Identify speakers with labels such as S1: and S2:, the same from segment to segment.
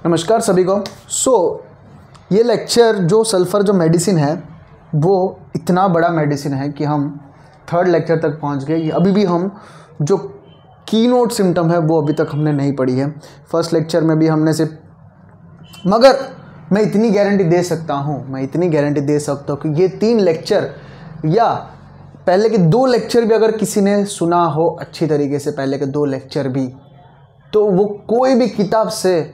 S1: नमस्कार सभी को। ये लेक्चर जो सल्फ़र जो मेडिसिन है वो इतना बड़ा मेडिसिन है कि हम थर्ड लेक्चर तक पहुंच गए। अभी भी हम जो कीनोट सिम्टम है वो अभी तक हमने नहीं पढ़ी है। फर्स्ट लेक्चर में भी हमने सिर्फ, मगर मैं इतनी गारंटी दे सकता हूँ कि ये 3 लेक्चर या पहले के 2 लेक्चर भी अगर किसी ने सुना हो अच्छी तरीके से, पहले के 2 लेक्चर भी, तो वो कोई भी किताब से,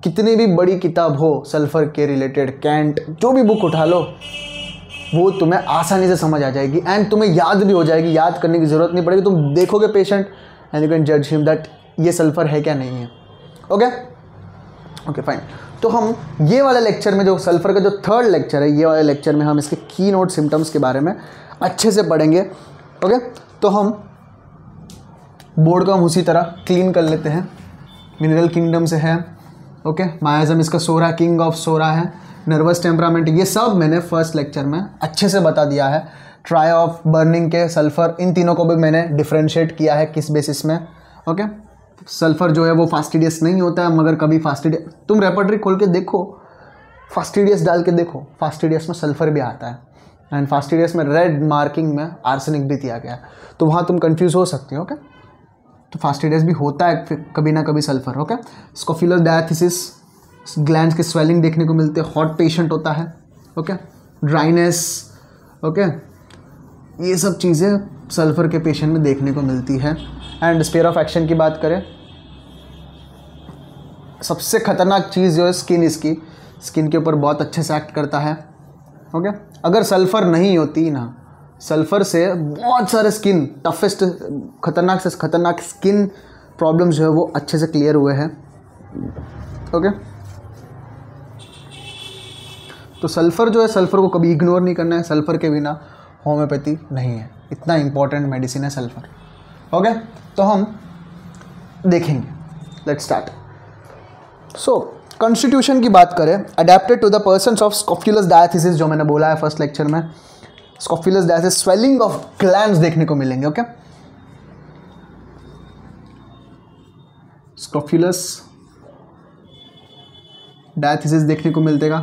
S1: कितनी भी बड़ी किताब हो सल्फ़र के रिलेटेड, कैंट जो भी बुक उठा लो, वो तुम्हें आसानी से समझ आ जाएगी एंड तुम्हें याद भी हो जाएगी। याद करने की ज़रूरत नहीं पड़ेगी। तुम देखोगे पेशेंट एंड यू कैन जज हिम दैट ये सल्फ़र है क्या नहीं है। Okay fine. तो हम ये वाले लेक्चर में, जो सल्फ़र का जो थर्ड लेक्चर है, ये वाले लेक्चर में हम इसके कीनोट सिम्टम्स के बारे में अच्छे से पढ़ेंगे। ओके, तो हम बोर्ड को हम उसी तरह क्लीन कर लेते हैं। मिनरल किंगडम से है। ओके, मायाज़म इसका सोरा, किंग ऑफ सोरा है। नर्वस टेम्परामेंट, ये सब मैंने फर्स्ट लेक्चर में अच्छे से बता दिया है। ट्राई ऑफ बर्निंग के सल्फ़र, इन तीनों को भी मैंने डिफ्रेंशिएट किया है किस बेसिस में। ओके, सल्फ़र जो है वो फास्टिडियस नहीं होता है, मगर कभी फास्टिडियस, तुम रेपर्टरी खोल के देखो, फास्टिडियस डाल के देखो, फास्टिडियस में सल्फ़र भी आता है एंड फास्टिडियस में रेड मार्किंग में आर्सेनिक भी दिया गया है, तो वहाँ तुम कंफ्यूज हो सकते हो। ओके, तो फास्टिडियस भी होता है कभी ना कभी सल्फ़र। ओके, स्कोफिलस डायथिसिस, ग्लैंड्स के स्वेलिंग देखने को मिलते हैं। हॉट पेशेंट होता है। ओके, ड्राइनेस, ओके, ये सब चीज़ें सल्फ़र के पेशेंट में देखने को मिलती है। एंड स्फीयर ऑफ एक्शन की बात करें, सबसे खतरनाक चीज़ जो है स्किन, इसकी स्किन के ऊपर बहुत अच्छे से एक्ट करता है। ओके, अगर सल्फ़र नहीं होती ना, सल्फ़र से बहुत सारे स्किन, टफेस्ट, खतरनाक से खतरनाक स्किन प्रॉब्लम्स जो है वो अच्छे से क्लियर हुए हैं। ओके, तो सल्फ़र जो है, सल्फ़र को कभी इग्नोर नहीं करना है। सल्फ़र के बिना होम्योपैथी नहीं है, इतना इंपॉर्टेंट मेडिसिन है सल्फ़र। ओके, तो हम देखेंगे। Let's start. कॉन्स्टिट्यूशन की बात करें, adapted to the persons of scrofulous diathesis, जो मैंने बोला है फर्स्ट लेक्चर में। Scrofulous diathesis, swelling of glands देखने को मिलेंगे। ओके, स्कोफिलस डायथिसिस देखने को मिलेगा।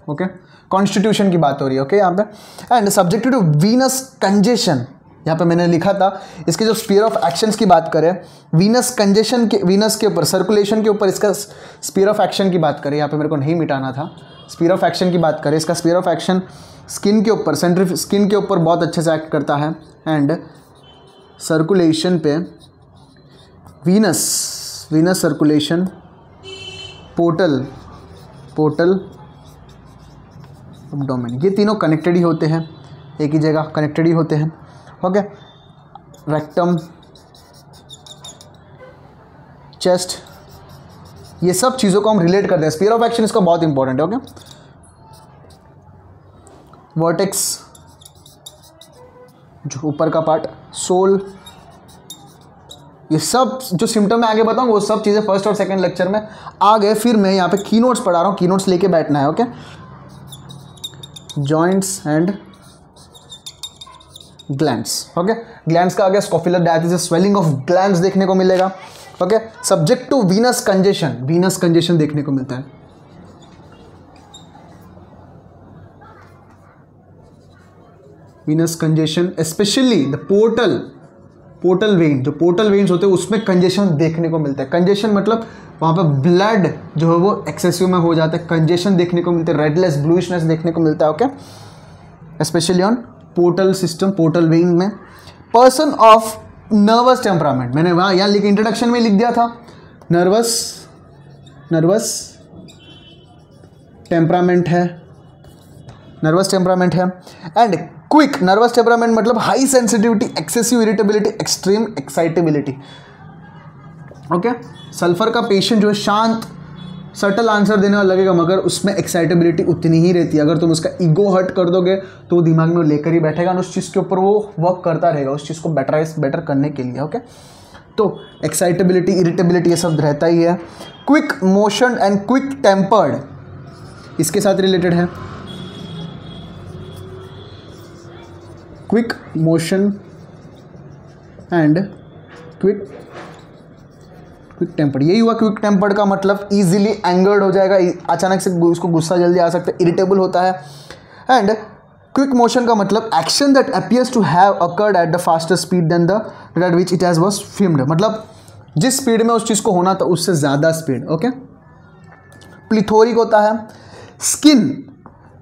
S1: ओके, कॉन्स्टिट्यूशन की बात हो रही है। ओके, यहाँ पे and subjected to venous congestion, यहाँ पे मैंने लिखा था। इसके जो स्फीयर ऑफ एक्शंस की बात करें, वीनस कंजेशन के, वीनस के ऊपर, सर्कुलेशन के ऊपर इसका स्फीयर ऑफ एक्शन की बात करें, यहाँ पे मेरे को नहीं मिटाना था। स्फीयर ऑफ एक्शन की बात करें, इसका स्फीयर ऑफ एक्शन स्किन के ऊपर, सेंट्रिफ स्किन के ऊपर बहुत अच्छे से एक्ट करता है। एंड सर्कुलेशन पे वीनस सर्कुलेशन, पोर्टल एब्डोमेन, ये तीनों कनेक्टेड ही होते हैं, एक ही जगह कनेक्टेड ही होते हैं। ओके, रेक्टम, चेस्ट, ये सब चीज़ों को हम रिलेट करते हैं। स्फीयर ऑफ एक्शन इसका बहुत इंपॉर्टेंट है। ओके, वर्टेक्स जो ऊपर का पार्ट, सोल, ये सब जो सिम्टम मैं आगे बताऊंगा वो सब चीज़ें फर्स्ट और सेकंड लेक्चर में आ गए। फिर मैं यहाँ पे कीनोट्स पढ़ा रहा हूँ, कीनोट्स लेके बैठना है। Okay, joints and glands. Okay, glands का आ गया scrofulous diathesis, swelling of glands देखने को मिलेगा। Okay, subject to venous congestion देखने को मिलता है। Venous congestion, specially the portal vein, जो पोर्टल वेन्स होते हैं उसमें कंजेशन देखने को मिलता है। कंजेशन मतलब वहाँ पे ब्लड जो है वो एक्सेसिव में हो जाता है, कंजेशन देखने को मिलता है, रेडनेस, ब्लूइशनेस देखने को मिलता है। Okay, specially on portal system, portal vein में। पर्सन ऑफ नर्वस टेम्परामेंट, मैंने वहाँ यहाँ लिख, इंट्रोडक्शन में लिख दिया था, नर्वस टेम्परामेंट है। एंड क्विक, नर्वस टेम्परामेंट मतलब high sensitivity, excessive irritability, extreme excitability. Okay, sulphur का पेशेंट जो है शांत, सटल आंसर देने वाला लगेगा, मगर उसमें एक्साइटेबिलिटी उतनी ही रहती है। अगर तुम उसका ईगो हर्ट कर दोगे तो वो दिमाग में वो लेकर ही बैठेगा और उस चीज़ के ऊपर वो वर्क करता रहेगा, उस चीज़ को बेटर करने के लिए। ओके, तो एक्साइटेबिलिटी, इरिटेबिलिटी ये सब रहता ही है। Quick motion and quick tempered इसके साथ रिलेटेड है। Quick motion and quick quick tempered, यही हुआ क्विक टेम्पर्ड का मतलब इजीली एंगर्ड हो जाएगा, अचानक से उसको गुस्सा जल्दी आ सकता है, इरिटेबल होता है। एंड क्विक मोशन का मतलब action that appears to have occurred at the faster speed than the at which it has was filmed, मतलब जिस स्पीड में उस चीज़ को होना था उससे ज़्यादा स्पीड। ओके, प्लिथोरिक होता है। स्किन,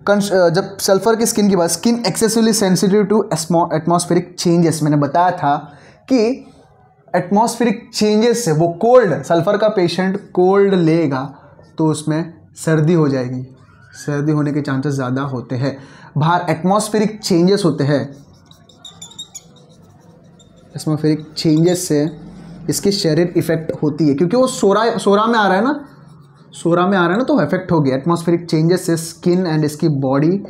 S1: जब सल्फर की स्किन की बात, skin excessively sensitive to atmospheric changes, मैंने बताया था कि एटमॉस्फेरिक चेंजेस से वो कोल्ड, सल्फर का पेशेंट कोल्ड लेगा तो उसमें सर्दी हो जाएगी, सर्दी होने के चांसेस ज़्यादा होते हैं। बाहर एटमॉस्फेरिक चेंजेस होते हैं, एटमॉस्फेरिक चेंजेस से इसकी शरीर इफेक्ट होती है, क्योंकि वो सोरा में आ रहा है ना, सोरा में आ रहा है ना, तो इफेक्ट होगी। एटमॉस्फेरिक चेंजेस से स्किन एंड इसकी बॉडी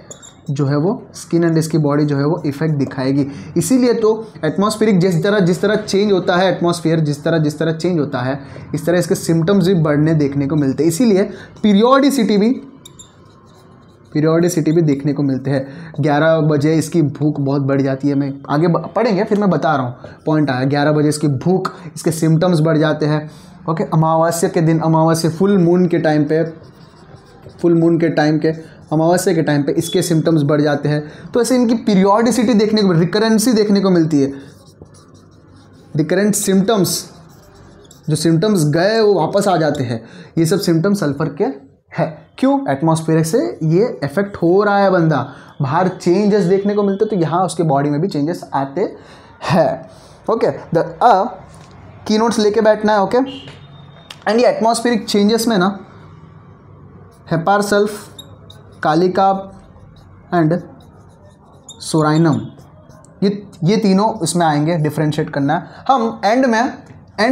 S1: जो है वो, स्किन एंड इसकी बॉडी जो है वो इफेक्ट दिखाएगी। इसीलिए तो एटमॉस्फेरिक जिस तरह चेंज होता है, एटमॉस्फेयर जिस तरह चेंज होता है, इस तरह इसके सिम्टम्स भी बढ़ने देखने को मिलते हैं। इसीलिए पीरियोडिसिटी भी देखने को मिलते हैं। 11 बजे इसकी भूख बहुत बढ़ जाती है, मैं आगे पढ़ेंगे फिर मैं बता रहा हूँ, पॉइंट आया। 11 बजे इसकी भूख, इसके सिम्टम्स बढ़ जाते हैं। ओके, अमावस्या के दिन, अमावस्या फुल मून के टाइम पे अमावस्या के टाइम पे इसके सिम्टम्स बढ़ जाते हैं। तो ऐसे इनकी पीरियोडिसिटी देखने को, रिकरेंसी देखने को मिलती है। रिकरेंट सिम्टम्स, जो सिम्टम्स गए वो वापस आ जाते हैं, ये सब सिम्टम्स सल्फर के है। क्यों? एटमॉस्फेयर से ये इफेक्ट हो रहा है, बंदा बाहर चेंजेस देखने को मिलते, तो यहाँ उसके बॉडी में भी चेंजेस आते हैं। ओके, की नोट्स लेके बैठना है। ओके, एंड ये एटमॉस्फेरिक चेंजेस में ना हेपार सल्फ, कालिकाब एंड सोराइनम, ये तीनों इसमें आएंगे, डिफ्रेंशिएट करना है। हम एंड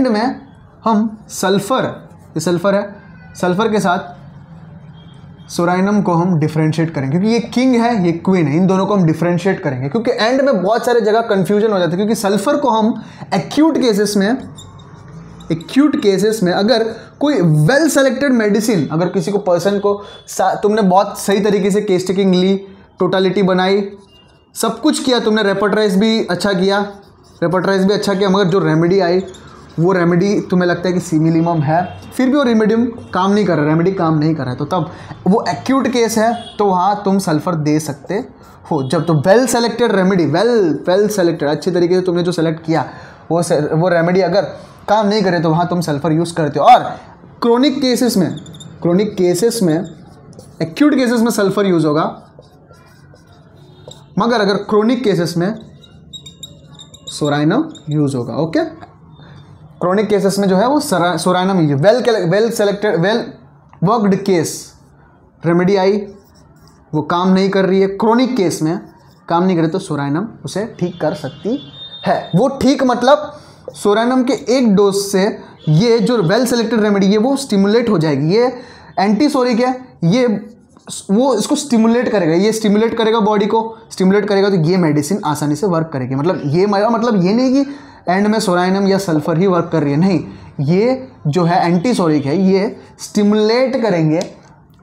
S1: में हम सल्फर, ये सल्फर है, सल्फर के साथ सोराइनम को हम डिफ्रेंशिएट करेंगे, क्योंकि ये किंग है, ये क्वीन है, इन दोनों को हम डिफ्रेंशिएट करेंगे। क्योंकि एंड में बहुत सारे जगह कंफ्यूजन हो जाता है, क्योंकि सल्फर को हम एक्यूट केसेस में अगर कोई वेल सेलेक्टेड मेडिसिन, अगर किसी को पर्सन को तुमने बहुत सही तरीके से केस टेकिंग ली, टोटालिटी बनाई, सब कुछ किया तुमने, रेपर्टराइज भी अच्छा किया, मगर जो रेमेडी आई वो रेमेडी तुम्हें लगता है कि सिमिलिमम है, फिर भी वो रेमेडी काम नहीं कर रहा है, तो तब वो एक्यूट केस है, तो वहाँ तुम सल्फर दे सकते हो। जब तो well selected remedy, well selected, अच्छे तरीके से तुमने जो सेलेक्ट किया वो रेमेडी अगर काम नहीं करे तो वहाँ तुम सल्फर यूज़ करते हो। और क्रोनिक केसेस में एक्यूट केसेस में सल्फर यूज़ होगा, मगर अगर क्रोनिक केसेस में सोराइनम यूज़ होगा। ओके, क्रोनिक केसेस में जो है वो psorinum use, well selected, well worked case, remedy आई वो काम नहीं कर रही है, क्रोनिक केस में काम नहीं करे तो सोराइनम उसे ठीक कर सकती है। वो ठीक मतलब सोराइनम के एक डोज से ये जो वेल सेलेक्टेड रेमेडी है वो स्टिमुलेट हो जाएगी। ये एंटीसोरिक है, ये वो इसको स्टिमुलेट करेगा, ये स्टिमुलेट करेगा, बॉडी को स्टिमुलेट करेगा, तो ये मेडिसिन आसानी से वर्क करेगी। मतलब ये नहीं कि एंड में सोराइनम या सल्फर ही वर्क कर रही है, नहीं, ये जो है एंटीसोरिक है, ये स्टिमुलेट करेंगे,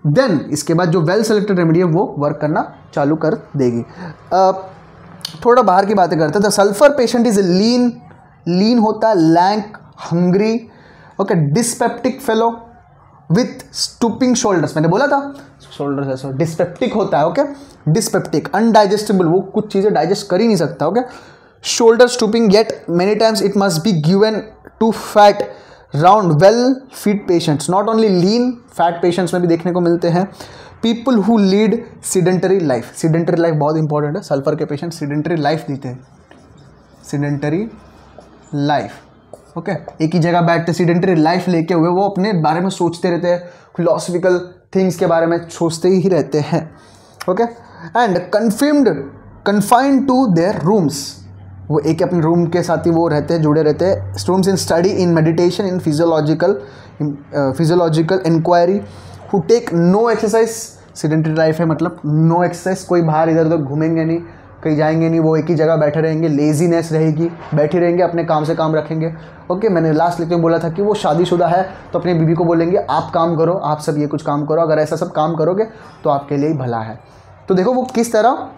S1: देन इसके बाद जो वेल सेलेक्टेड रेमेडी है वो वर्क करना चालू कर देगी। थोड़ा बाहर की बातें करते हैं। The sulphur patient is lean होता है, lank, hungry, okay, dyspeptic fellow with stooping shoulders, मैंने बोला था शोल्डर्स ऐसा डिस्पेप्टिक होता है। ओके, डिस्पेप्टिक, अनडाइजेस्टेबल, वो कुछ चीज़ें डाइजेस्ट कर ही नहीं सकता। Okay, shoulder stooping, yet many times it must be given to fat round well fit patients, not only lean fat patients में भी देखने को मिलते हैं। people who lead sedentary life बहुत इंपॉर्टेंट है, सल्फर के पेशेंट sedentary life जीते हैं, sedentary life। ओके, एक ही जगह बैठते sedentary life लेके हुए वो अपने बारे में सोचते रहते हैं, philosophical things के बारे में सोचते ही रहते हैं। Okay, and confined to their rooms, वो एक अपने रूम के साथ ही वो रहते हैं, जुड़े रहते हैं। Students in study, in meditation, in physiological inquiry, who take no exercise. Sedentary life है मतलब नो एक्सरसाइज, कोई बाहर इधर उधर घूमेंगे नहीं, कहीं जाएंगे नहीं, वो एक ही जगह बैठे रहेंगे, लेजीनेस रहेगी, बैठे रहेंगे, अपने काम से काम रखेंगे। ओके, मैंने लास्ट लेक्चर में बोला था कि वो शादीशुदा है तो अपनी बीवी को बोलेंगे आप काम करो, आप सब ये कुछ काम करो, अगर ऐसा सब काम करोगे तो आपके लिए ही भला है। तो देखो वो किस तरह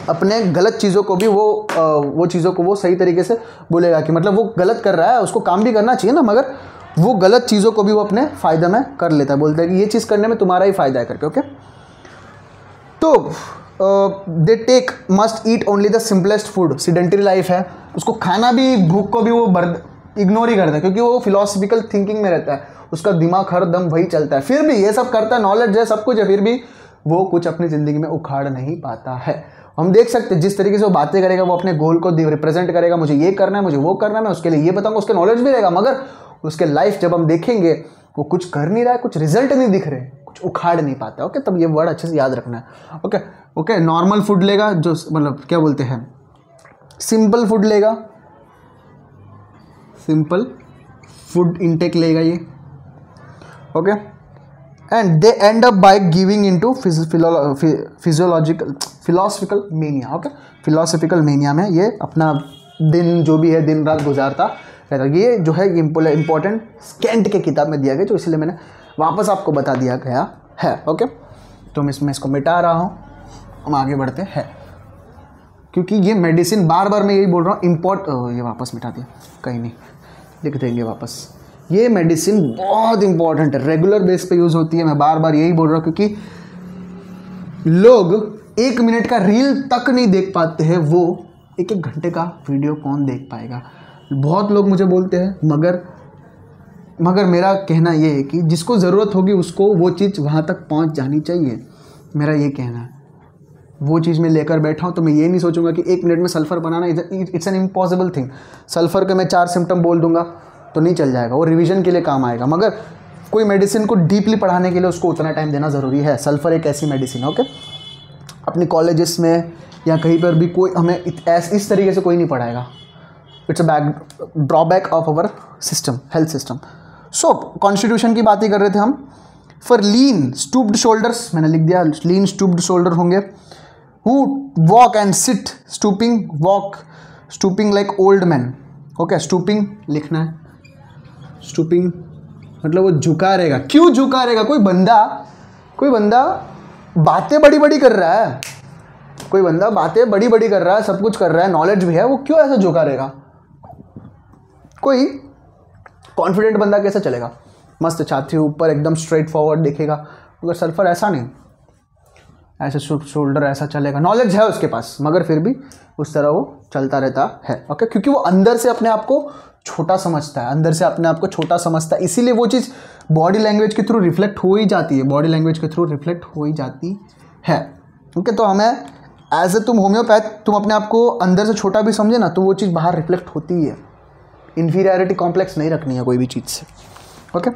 S1: अपने गलत चीज़ों को भी वो चीज़ों को वो सही तरीके से बोलेगा कि मतलब वो गलत कर रहा है, उसको काम भी करना चाहिए ना, मगर वो गलत चीज़ों को भी वो अपने फ़ायदे में कर लेता है, बोलता है कि ये चीज़ करने में तुम्हारा ही फ़ायदा है करके। ओके, तो they take must eat only the simplest food. Sedentary life है, उसको खाना भी, भूख को भी वो इग्नोर ही करता है, क्योंकि वो फिलोसफिकल थिंकिंग में रहता है, उसका दिमाग हर दम वही चलता है। फिर भी ये सब करता है, नॉलेज है, सब कुछ है, फिर भी वो कुछ अपनी ज़िंदगी में उखाड़ नहीं पाता है। हम देख सकते हैं जिस तरीके से वो बातें करेगा, वो अपने गोल को रिप्रेजेंट करेगा, मुझे ये करना है, मुझे वो करना है, मैं उसके लिए ये बताऊंगा, उसके नॉलेज भी रहेगा, मगर उसके लाइफ जब हम देखेंगे वो कुछ कर नहीं रहा है, कुछ रिजल्ट नहीं दिख रहे, कुछ उखाड़ नहीं पाता। ओके, तब ये वर्ड अच्छे से याद रखना है। ओके ओके, नॉर्मल फूड लेगा, जो मतलब क्या बोलते हैं, सिंपल फूड लेगा, सिंपल फूड इंटेक लेगा ये। Okay, and they and up by giving into philosophical mania. Okay, philosophical mania में ये अपना दिन जो भी है, दिन रात गुजारता रहता है। ये जो है इंपॉर्टेंट स्केंट के किताब में दिया गया, जो इसलिए मैंने वापस आपको बता दिया गया है। ओके, तो मैं इसको मिटा रहा हूँ, हम आगे बढ़ते हैं, क्योंकि ये मेडिसिन बार बार मैं यही बोल रहा हूँ, ये वापस मिटा दिया, कहीं नहीं, लिख देंगे वापस। ये मेडिसिन बहुत इंपॉर्टेंट है, रेगुलर बेस पे यूज़ होती है, मैं बार बार यही बोल रहा हूँ, क्योंकि लोग 1 मिनट का रील तक नहीं देख पाते हैं, वो 1-1 घंटे का वीडियो कौन देख पाएगा। बहुत लोग मुझे बोलते हैं, मगर मेरा कहना ये है कि जिसको ज़रूरत होगी उसको वो चीज़ वहाँ तक पहुँच जानी चाहिए, मेरा ये कहना है। वो चीज़ मैं लेकर बैठा हूँ तो मैं ये नहीं सोचूंगा कि 1 मिनट में sulphur banana, it's an impossible thing. Sulphur के मैं 4 सिम्टम बोल दूंगा तो नहीं चल जाएगा, वो रिवीजन के लिए काम आएगा, मगर कोई मेडिसिन को डीपली पढ़ाने के लिए उसको उतना टाइम देना ज़रूरी है। सल्फ़र एक ऐसी मेडिसिन है, ओके, अपनी कॉलेजेस में या कहीं पर भी कोई हमें इस तरीके से कोई नहीं पढ़ाएगा। It's a drawback of our system, health system. So constitution की बात ही कर रहे थे हम। फॉर लीन स्टूप्ड शोल्डर्स, मैंने लिख दिया, लीन स्टूप्ड शोल्डर होंगे। Who walk and sit stooping, walk stooping like old man. Okay, stooping लिखना है, स्टूपिंग मतलब वो झुका रहेगा। क्यों झुका रहेगा? कोई बंदा बातें बड़ी बड़ी कर रहा है, कोई बंदा बातें बड़ी बड़ी कर रहा है, सब कुछ कर रहा है, नॉलेज भी है, वो क्यों ऐसा झुका रहेगा? कोई कॉन्फिडेंट बंदा कैसे चलेगा? मस्त छाती ऊपर एकदम स्ट्रेट फॉरवर्ड देखेगा, मगर सल्फर ऐसा नहीं, ऐसे शोल्डर ऐसा चलेगा। नॉलेज है उसके पास, मगर फिर भी उस तरह वो चलता रहता है। ओके, क्योंकि वो अंदर से अपने आप को छोटा समझता है, अंदर से अपने आप को छोटा समझता है, इसीलिए वो चीज़ बॉडी लैंग्वेज के थ्रू रिफ्लेक्ट हो ही जाती है, बॉडी लैंग्वेज के थ्रू रिफ्लेक्ट हो ही जाती है। ओके, तो हमें एज ए तुम होम्योपैथ, तुम अपने आप को अंदर से छोटा भी समझे ना, तो वो चीज़ बाहर रिफ्लेक्ट होती ही है। इन्फीरियरिटी कॉम्प्लेक्स नहीं रखनी है कोई भी चीज़ से। ओके,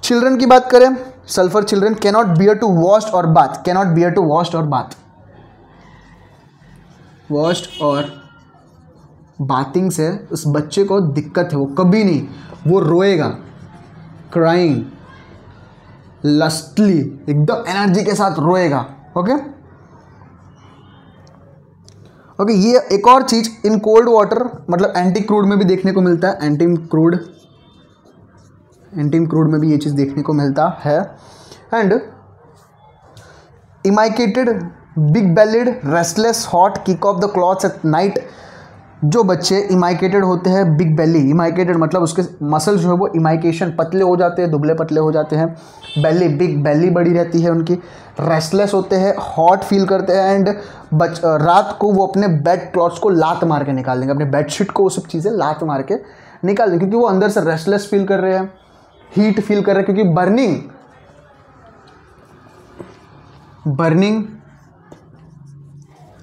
S1: चिल्ड्रन की बात करें, sulphur children cannot bear to washed और bath, cannot bear to washed और बाथ। वॉश्ड और बाथिंग से उस बच्चे को दिक्कत है, वो कभी नहीं, वो रोएगा, क्राइंग लस्टली, एकदम एनर्जी के साथ रोएगा। ओके ओके, ये एक और चीज़ इन कोल्ड वाटर, मतलब एंटी क्रूड में भी देखने को मिलता है, एंटी क्रूड में भी ये चीज़ देखने को मिलता है। And emaciated big bellied restless hot kick off the clothes at night. जो बच्चे इमाइकेटेड होते हैं, बिग बेली, इमाइकेटेड मतलब उसके मसल्स जो है वो इमाइकेशन, पतले हो जाते हैं, दुबले पतले हो जाते हैं, बेली, बिग बेली बड़ी रहती है उनकी, रेस्टलेस होते हैं, हॉट फील करते हैं, एंड रात को वो अपने बेड क्लॉथ्स को लात मार के निकाल देंगे, अपने बेडशीट को वो सब चीज़ें लात मार के निकाल देंगे, क्योंकि वो अंदर से रेस्टलेस फील कर रहे हैं, हीट फील कर रहे हैं, क्योंकि बर्निंग,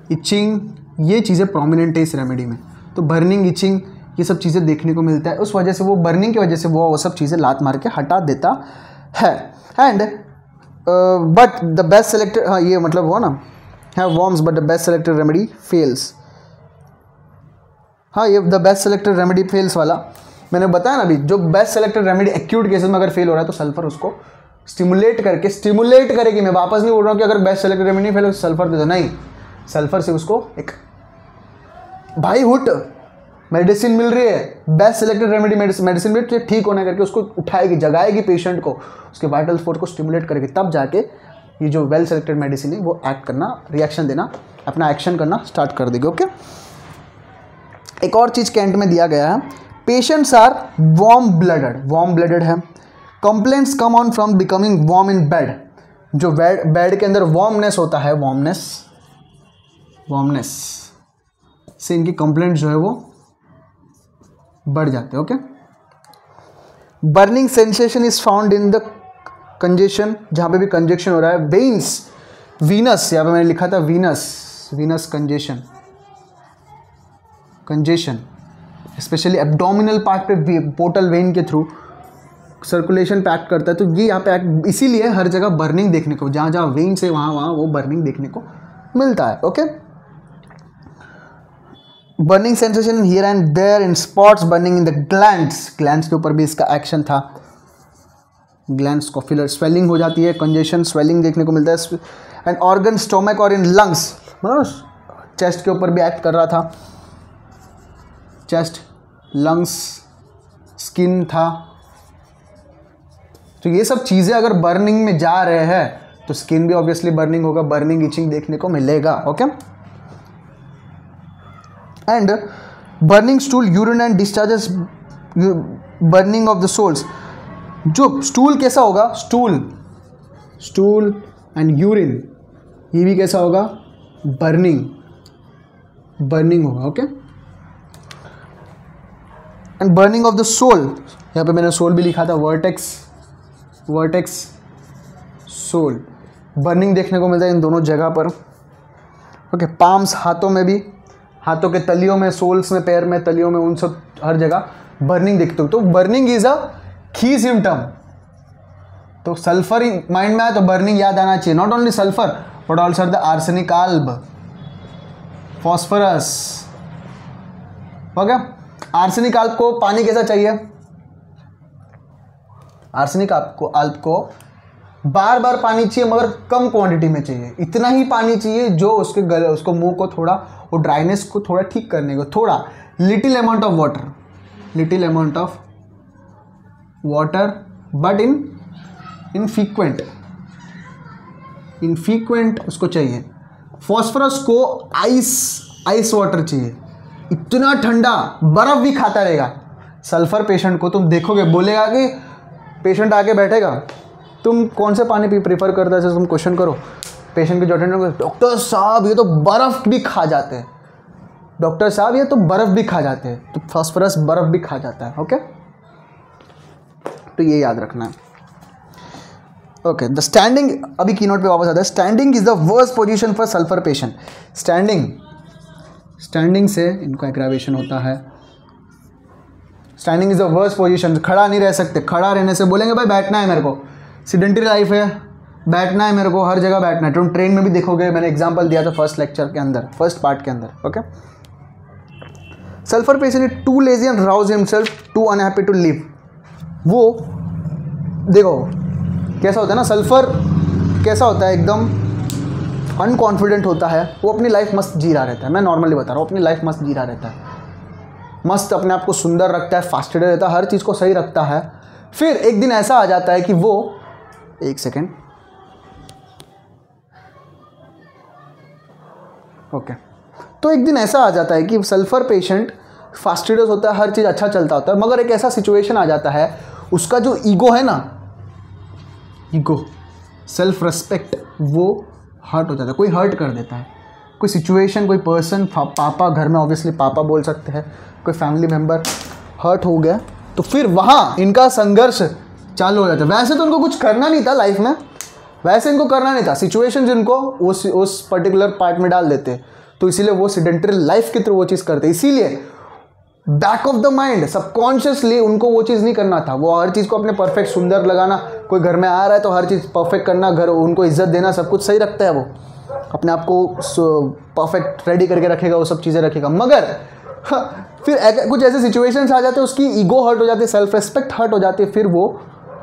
S1: इचिंग, ये चीज़ें प्रोमिनेंट है इस रेमेडी में। तो बर्निंग, इचिंग, ये सब चीज़ें देखने को मिलता है, उस वजह से वो बर्निंग की वजह से वो सब चीज़ें लात मार के हटा देता है। And but the best selected, हाँ ये मतलब वो ना है worms, but the best selected remedy fails. हाँ, ये the best selected remedy fails वाला मैंने बताया ना अभी, जो best selected remedy acute cases में अगर फेल हो रहा है तो सल्फर उसको स्टिमुलेट करेगी। मैं वापस नहीं बोल रहा हूँ कि अगर बेस्ट सेलेक्टेड रेमेडी फेल हो तो सल्फर दे दो, नहीं, सल्फर से उसको एक भाई हुट मेडिसिन मिल रही है, बेस्ट सेलेक्टेड रेमेडी मेडिसिन मिल रही है, ठीक होने करके उसको उठाएगी, जगाएगी पेशेंट को, उसके वाइटल फोर्स को स्टिमुलेट करेगी, तब जाके ये जो वेल सेलेक्टेड मेडिसिन है वो एक्ट करना, रिएक्शन देना, अपना एक्शन करना स्टार्ट कर देगी। ओके, एक और चीज़ कैंट में दिया गया है, पेशेंट्स आर वार्म ब्लडेड है। Complaints come on from becoming warm in bed, जो बेड के अंदर वार्मनेस होता है, वार्मनेस से इनकी कंप्लेंट जो है वो बढ़ जाते हैं। Okay, burning sensation is found in the congestion, जहाँ पे भी कंजेक्शन हो रहा है। वेन्स, वीनस, यहाँ पे मैंने लिखा था Venus congestion specially abdominal part पे पोर्टल वेन के थ्रू सर्कुलेशन पे एक्ट करता है। तो ये यहाँ पे एक्ट, इसीलिए हर जगह बर्निंग देखने को, जहाँ जहाँ वेन से वहाँ वो बर्निंग देखने को मिलता है। Okay, burning sensation here and there in spots, burning in the glands के ऊपर भी इसका एक्शन था। ग्लैंड्स कॉफिलर स्वेलिंग हो जाती है, कंजेशन स्वेलिंग देखने को मिलता है। एंड ऑर्गन स्टोमक और इन लंग्स, मतलब चेस्ट के ऊपर भी एक्ट कर रहा था, चेस्ट, लंग्स, स्किन था। तो ये सब चीज़ें अगर बर्निंग में जा रहे हैं तो स्किन भी ऑब्वियसली बर्निंग होगा, बर्निंग इचिंग देखने को मिलेगा। Okay, and burning stool, urine and discharges, burning of the soles. जो स्टूल कैसा होगा, स्टूल एंड यूरिन, ये भी कैसा होगा, बर्निंग होगा। Okay, and burning of the sole, यहाँ पे मैंने सोल भी लिखा था, वर्टेक्स सोल, बर्निंग देखने को मिलता है इन दोनों जगह पर। ओके, पाम्स, हाथों में भी, हाथों के तलियों में, सोल्स में, पैर में, तलियों में, उन सब हर जगह बर्निंग देखते हो। तो बर्निंग इज अ की सिम्टम। तो सल्फर माइंड में आए तो बर्निंग याद आना चाहिए। Not only sulphur but also the arsenic alb, phosphorus. Okay, arsenic alb को पानी कैसा चाहिए, आर्सेनिक आल्ब को बार बार पानी चाहिए मगर कम क्वांटिटी में चाहिए। इतना ही पानी चाहिए जो उसके गले, उसको मुंह को थोड़ा, वो ड्राइनेस को थोड़ा ठीक करने को, थोड़ा little amount of water but infrequent उसको चाहिए। फॉस्फोरस को आइस वाटर चाहिए, इतना ठंडा बर्फ भी खाता रहेगा। सल्फर पेशेंट को तुम देखोगे, बोलेगा कि पेशेंट आके बैठेगा, तुम कौन से पानी प्रीफर करता है, जैसे तुम क्वेश्चन करो पेशेंट के जो अटेंडेंट को, डॉक्टर साहब ये तो बर्फ़ भी खा जाते हैं, डॉक्टर साहब ये तो बर्फ़ भी खा जाते हैं। तो फास्फोरस बर्फ़ भी खा जाता है। ओके, तो ये याद रखना है। ओके, द स्टैंडिंग, अभी कीनोट पे वापस आता है। Standing is the worst position for sulphur patient. Standing से इनको एग्रावेशन होता है। Standing is the worst position, खड़ा नहीं रह सकते। खड़ा रहने से बोलेंगे भाई बैठना है मेरे को, सीडेंटरी लाइफ है, बैठना है मेरे को, हर जगह बैठना है। तुम ट्रेन में भी देखोगे, मैंने एग्जांपल दिया था फर्स्ट पार्ट के अंदर। Okay, sulphur patient is too lazy and rouse himself, too unhappy to live. वो देखो कैसा होता है ना, सल्फर कैसा होता है, एकदम अनकॉन्फिडेंट होता है। वो अपनी लाइफ मस्त जी रहा रहता है, मैं नॉर्मली बता रहा हूँ, अपनी लाइफ मस्त जी रहा रहता है, मस्त अपने आप को सुंदर रखता है, फास्टेड रहता है, हर चीज़ को सही रखता है। फिर एक दिन ऐसा आ जाता है कि वो, एक सेकेंड, ओके, तो एक दिन ऐसा आ जाता है कि सल्फर पेशेंट फास्टेडियस होता है, हर चीज़ अच्छा चलता होता है, मगर एक ऐसा सिचुएशन आ जाता है, उसका जो ईगो है ना, ईगो, सेल्फ रेस्पेक्ट, वो हर्ट हो जाता है। कोई हर्ट कर देता है, कोई सिचुएशन, कोई पर्सन, पापा, घर में ऑब्वियसली पापा बोल सकते हैं, कोई फैमिली मेम्बर हर्ट हो गया, तो फिर वहाँ इनका संघर्ष चालू हो जाता है। वैसे तो उनको कुछ करना नहीं था लाइफ में, वैसे इनको करना नहीं था, सिचुएशन जिनको उस पर्टिकुलर पार्ट में डाल देते, तो इसीलिए वो सीडेंटरी लाइफ के थ्रू वो चीज़ करते। इसीलिए back of the mind subconsciously उनको वो चीज़ नहीं करना था। वो हर चीज़ को अपने परफेक्ट सुंदर लगाना, कोई घर में आ रहा है तो हर चीज़ परफेक्ट करना, घर उनको इज्जत देना, सब कुछ सही रखता है, वो अपने आप को परफेक्ट रेडी करके रखेगा, वो सब चीज़ें रखेगा। मगर फिर कुछ ऐसे सिचुएशंस आ जाते हैं, उसकी ईगो हर्ट हो जाती है, सेल्फ रेस्पेक्ट हर्ट हो जाती है, फिर वो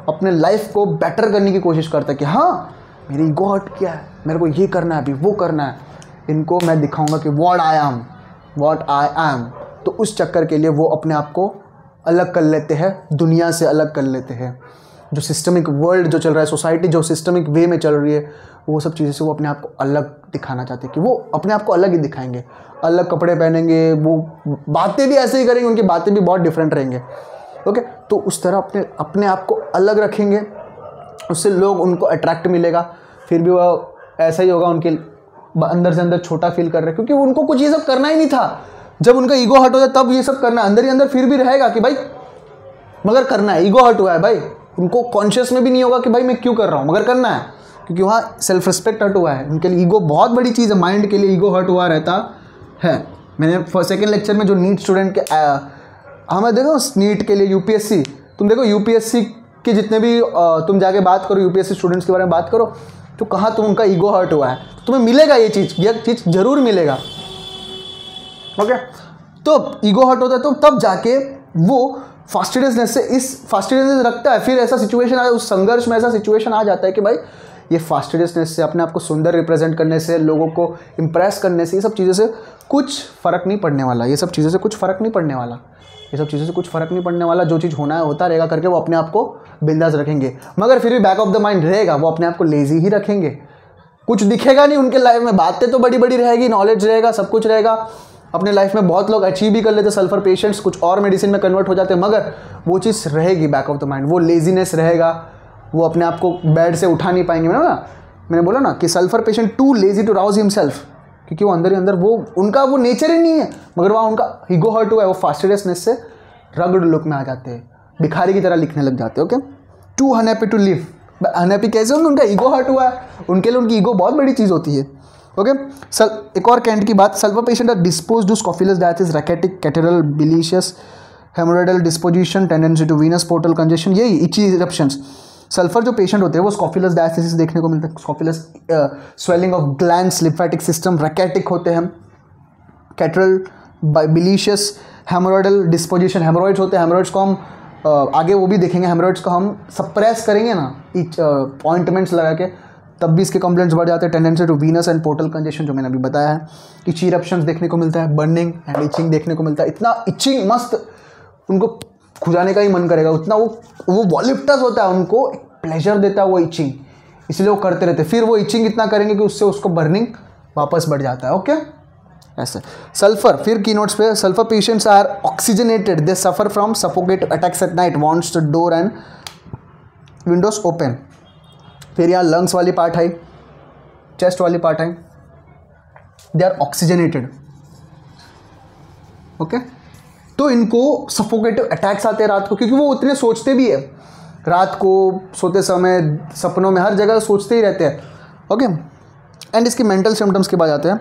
S1: अपने लाइफ को बेटर करने की कोशिश करता है कि हाँ मेरी ईगो हर्ट किया है, मेरे को ये करना है, अभी वो करना है, इनको मैं दिखाऊंगा कि व्हाट आई एम। तो उस चक्कर के लिए वो अपने आप को अलग कर लेते हैं, दुनिया से अलग कर लेते हैं। जो सिस्टमिक वर्ल्ड जो चल रहा है, सोसाइटी जो सिस्टमिक वे में चल रही है, वो सब चीज़ें से वो अपने आप को अलग दिखाना चाहते हैं कि वो अपने आप को अलग ही दिखाएंगे, अलग कपड़े पहनेंगे, वो बातें भी ऐसे ही करेंगे, उनकी बातें भी बहुत डिफरेंट रहेंगे। ओके, तो उस तरह अपने आप को अलग रखेंगे, उससे लोग उनको अट्रैक्ट मिलेगा। फिर भी वो ऐसा ही होगा, उनके अंदर से अंदर छोटा फील कर रहे हैं, क्योंकि उनको कुछ ये सब करना ही नहीं था। जब उनका ईगो हर्ट हो जाए तब ये सब करना, अंदर ही अंदर फिर भी रहेगा कि भाई मगर करना है, ईगो हर्ट हुआ है भाई, उनको कॉन्शियस में भी नहीं होगा कि भाई मैं क्यों कर रहा हूँ, मगर करना है, क्योंकि वहाँ सेल्फ रिस्पेक्ट हर्ट हुआ है। उनके लिए ईगो बहुत बड़ी चीज़ है, माइंड के लिए ईगो हर्ट हुआ रहता है। मैंने सेकेंड लेक्चर में जो नीट स्टूडेंट के हमें देखो नीट के लिए यूपीएससी, तुम देखो यूपीएससी के जितने भी तुम जाके बात करो यूपीएससी स्टूडेंट्स के बारे में बात करो, तो कहाँ तुम उनका ईगो हर्ट हुआ है, तो तुम्हें मिलेगा ये चीज़ जरूर मिलेगा। ओके, तो ईगो हर्ट होता है तो तब जाके वो फास्टिडियसनेस से इस फास्टिडियसनेस रखता है। फिर ऐसा सिचुएशन आ, उस संघर्ष में ऐसा सिचुएशन आ जाता है कि भाई ये फास्टिडियसनेस से, अपने आप को सुंदर रिप्रेजेंट करने से, लोगों को इम्प्रेस करने से, ये सब चीज़ों से कुछ फ़र्क नहीं पड़ने वाला, ये सब चीज़ों से कुछ फ़र्क नहीं पड़ने वाला, ये सब चीज़ों से कुछ फ़र्क नहीं पड़ने वाला। जो चीज़ होना है होता रहेगा करके वो अपने आप को बिंदास रखेंगे, मगर फिर भी बैक ऑफ द माइंड रहेगा, वो अपने आप को लेजी ही रखेंगे। कुछ दिखेगा नहीं उनके लाइफ में, बातें तो बड़ी बड़ी रहेगी, नॉलेज रहेगा, सब कुछ रहेगा। अपने लाइफ में बहुत लोग अचीव भी कर लेते, सल्फर पेशेंट्स कुछ और मेडिसिन में कन्वर्ट हो जाते हैं, मगर वो चीज़ रहेगी बैक ऑफ द माइंड, वो लेजीनेस रहेगा, वो अपने आप को बेड से उठा नहीं पाएंगे। मैंने बोला ना कि sulphur patient too lazy to rouse himself, क्योंकि वो अंदर ही अंदर वो उनका वो नेचर ही नहीं है, मगर वहाँ उनका ईगो हर्ट हुआ है, वो फास्टिडियसनेस से रगड़ लुक में आ जाते हैं, भिखारी की तरह लिखने लग जाते हैं। Okay, too unhappy to live, unhappy कैसे होंगे, उनका ईगो हर्ट हुआ है, उनके लिए उनकी ईगो बहुत बड़ी चीज़ होती है। ओके, एक और कैंट की बात, sulphur patient are dispose to scrofulous diathesis, rachitic, catarrhal, bilious, haemorrhoidal disposition, tendency to venous portal congestion, यही इची इरप्शंस। सल्फर जो पेशेंट होते हैं वो स्कॉफिलस डायथिस देखने को मिलता है, scrofulous swelling of glands, lymphatic system, rachitic होते हैं, कैटेरल, बिलीशियस, हेमोरॉइडल डिस्पोजिशन, हेमोरॉइड्स होते हैं, हेमोरॉइड्स को हम आगे वो भी देखेंगे, हेमोरॉइड्स को हम सप्रेस करेंगे ना ऑइंटमेंट्स लगा के, तब भी इसके कंप्लेंट्स बढ़ जाते हैं। Tendency to venous and portal congestion जो मैंने अभी बताया है, इची इरप्शंस देखने को मिलता है, बर्निंग एंड इचिंग देखने को मिलता है, इतना इचिंग मस्त, उनको खुजाने का ही मन करेगा, उतना वो वॉलिप्टस होता है, उनको प्लेजर देता है वो इचिंग, इसलिए वो करते रहते हैं। फिर वो इचिंग इतना करेंगे कि उससे उसको बर्निंग वापस बढ़ जाता है। ओके, ऐसे सल्फर, फिर की नोट्स पे, sulphur patients are oxygenated, they suffer from suffocate attacks at night, wants the door and windows open. फिर यहाँ लंग्स वाली पार्ट है, चेस्ट वाली पार्ट है, दे आर ऑक्सीजनेटेड। ओके, तो इनको सफोकेटिव अटैक्स आते हैं रात को, क्योंकि वो उतने सोचते भी है, रात को सोते समय, सपनों में, हर जगह सोचते ही रहते हैं। ओके, एंड इसकी मेंटल सिम्टम्स के बाद आते हैं।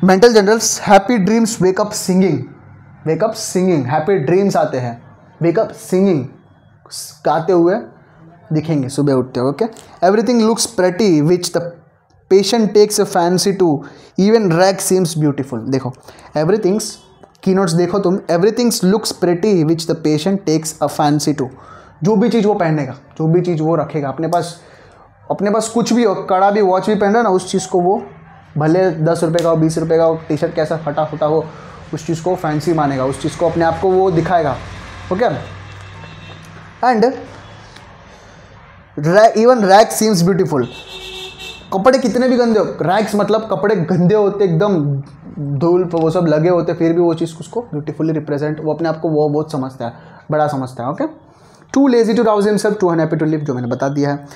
S1: Mental generals, happy dreams, wake up singing, happy dreams आते हैं, वेकअप सिंगिंग, गाते हुए दिखेंगे सुबह उठते हो। Okay, everything looks pretty which the patient takes a fancy to, even rag seems beautiful. देखो एवरीथिंग्स की नोट्स देखो तुम, everything's looks pretty which the patient takes a fancy to, जो भी चीज़ वो पहनेगा, जो भी चीज़ वो रखेगा अपने पास कुछ भी हो, कड़ा भी, वॉच भी पहन रहा है ना, उस चीज़ को वो भले 10 रुपये का हो, 20 रुपये का हो, टी शर्ट कैसा फटा फटा हो, उस चीज़ को फैंसी मानेगा, उस चीज़ को अपने आप को वो दिखाएगा। Okay, and even rag seems beautiful, कपड़े कितने भी गंदे हो, रैग्स मतलब कपड़े गंदे होते, एकदम धूल वो सब लगे होते, फिर भी वो चीज़ उसको ब्यूटीफुली रिप्रेजेंट, वो अपने आप को वो बहुत समझता है, बड़ा समझता है। Okay, too lazy to rouse himself, too unhappy to live, जो मैंने बता दिया है।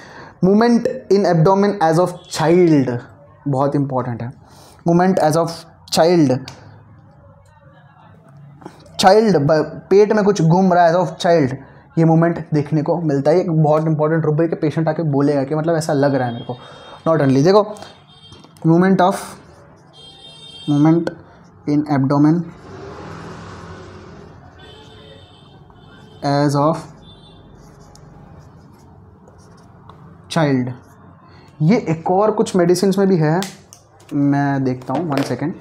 S1: Movement in abdomen as of child, बहुत इंपॉर्टेंट है, मूवमेंट एज ऑफ चाइल्ड, पेट में कुछ घूम रहा है एज ऑफ चाइल्ड, ये मूवमेंट देखने को मिलता है। एक बहुत इंपॉर्टेंट रुपये के पेशेंट आके बोलेगा कि मतलब ऐसा लग रहा है मेरे को, नॉट ओनली। देखो movement in abdomen as of child, ये एक और कुछ मेडिसिन में भी है, मैं देखता हूँ, 1 सेकेंड।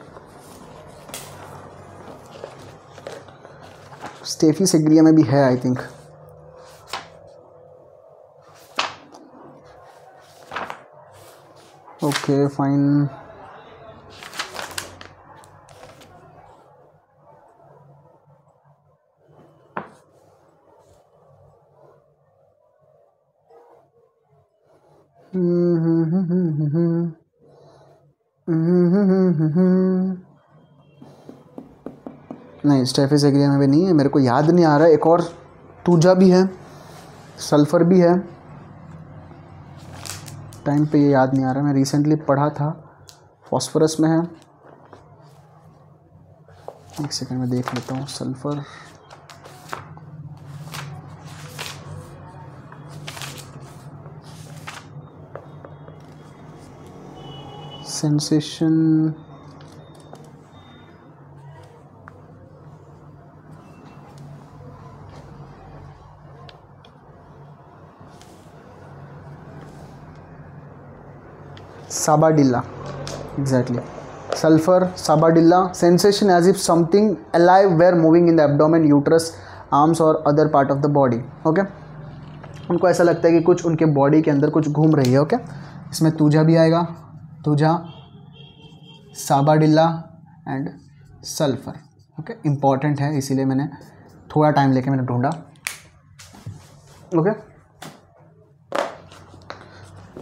S1: स्टेफिसेग्रिया में भी है आई थिंक। ओके फाइन, नहीं, स्टेफिस एग्रिया में भी नहीं है, मेरे को याद नहीं आ रहा है। एक और तूजा भी है, सल्फ़र भी है, टाइम पे ये याद नहीं आ रहा। मैं रिसेंटली पढ़ा था, फॉस्फोरस में है। एक सेकंड में देख लेता हूँ। Sulphur, sensation, sabadilla, exactly, sulphur, sabadilla. Sensation as if something alive were moving in the abdomen, uterus, arms और other part of the body. Okay, उनको ऐसा लगता है कि कुछ उनके बॉडी के अंदर कुछ घूम रही है। ओके, इसमें तूजा भी आएगा, तूजा, साबाडिल्ला एंड सल्फर। ओके, इम्पॉर्टेंट है, इसीलिए मैंने थोड़ा टाइम लेके मैंने ढूंढा। ओके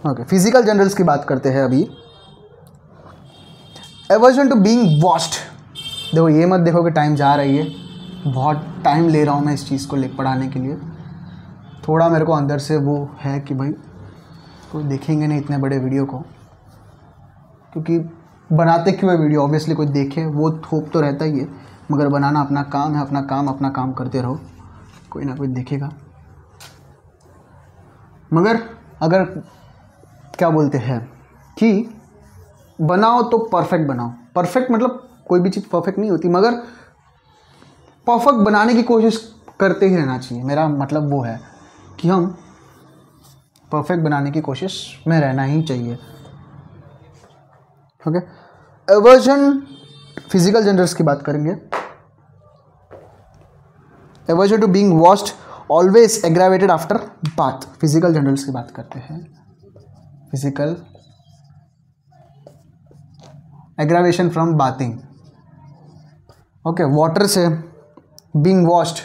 S1: ओके, फिजिकल जनरल्स की बात करते हैं अभी। Aversion to being washed. देखो, ये मत देखो कि टाइम जा रही है, बहुत टाइम ले रहा हूँ मैं इस चीज़ को पढ़ाने के लिए। थोड़ा मेरे को अंदर से वो है कि भाई कोई देखेंगे नहीं इतने बड़े वीडियो को, क्योंकि बनाते क्यों है वीडियो, ऑब्वियसली कोई देखे वो होप तो रहता ही है, मगर बनाना अपना काम है, अपना काम करते रहो, कोई ना कोई देखेगा। मगर अगर क्या बोलते हैं कि बनाओ तो परफेक्ट बनाओ। परफेक्ट मतलब कोई भी चीज़ परफेक्ट नहीं होती, मगर परफेक्ट बनाने की कोशिश करते ही रहना चाहिए। मेरा मतलब वो है कि हम परफेक्ट बनाने की कोशिश में रहना ही चाहिए। ओके, एवर्जन, फिजिकल जनरल्स की बात करेंगे। Aversion to being washed always aggravated after bath. Physical generals की बात करते हैं। Physical aggravation from bathing. Okay, water से बीइंग वॉश्ड,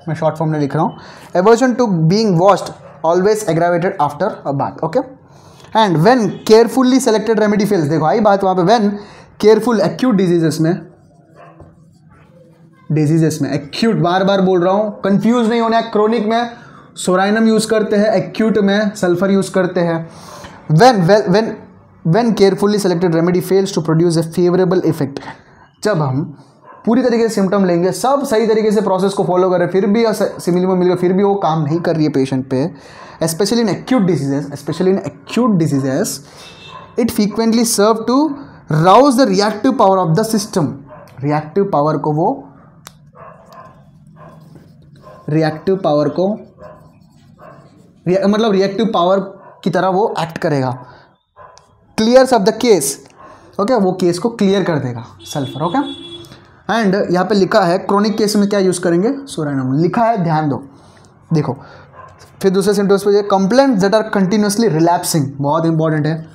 S1: मैं शॉर्ट फॉर्म में लिख रहा हूँ। Aversion to being washed always aggravated after a bath. Okay, and when carefully selected remedy fails. देखो आई बात वहाँ पे, व्हेन केयरफुल, एक्यूट डिजीजेस में एक्यूट, बार बार बोल रहा हूँ, कंफ्यूज नहीं होना है। क्रोनिक में सोराइनम यूज करते हैं, एक्यूट में सल्फर यूज करते हैं। When carefully selected remedy fails to produce a favourable effect. जब हम पूरी तरीके से सिम्टम लेंगे, सब सही तरीके से प्रोसेस को फॉलो करें, फिर भी सिमिलर मिल गया, फिर भी वो काम नहीं कर रही है पेशेंट पे, specially in acute diseases, it frequently serve to rouse the reactive power of the system. Reactive power की तरह वो एक्ट करेगा। Clears of the case. Okay, वो केस को क्लियर कर देगा सल्फर। ओके, एंड यहाँ पे लिखा है क्रोनिक केस में क्या यूज़ करेंगे, सोराइनम लिखा है, ध्यान दो। देखो फिर दूसरे सिम्टम्स पे, complaints that are continuously relapsing, बहुत इंपॉर्टेंट है।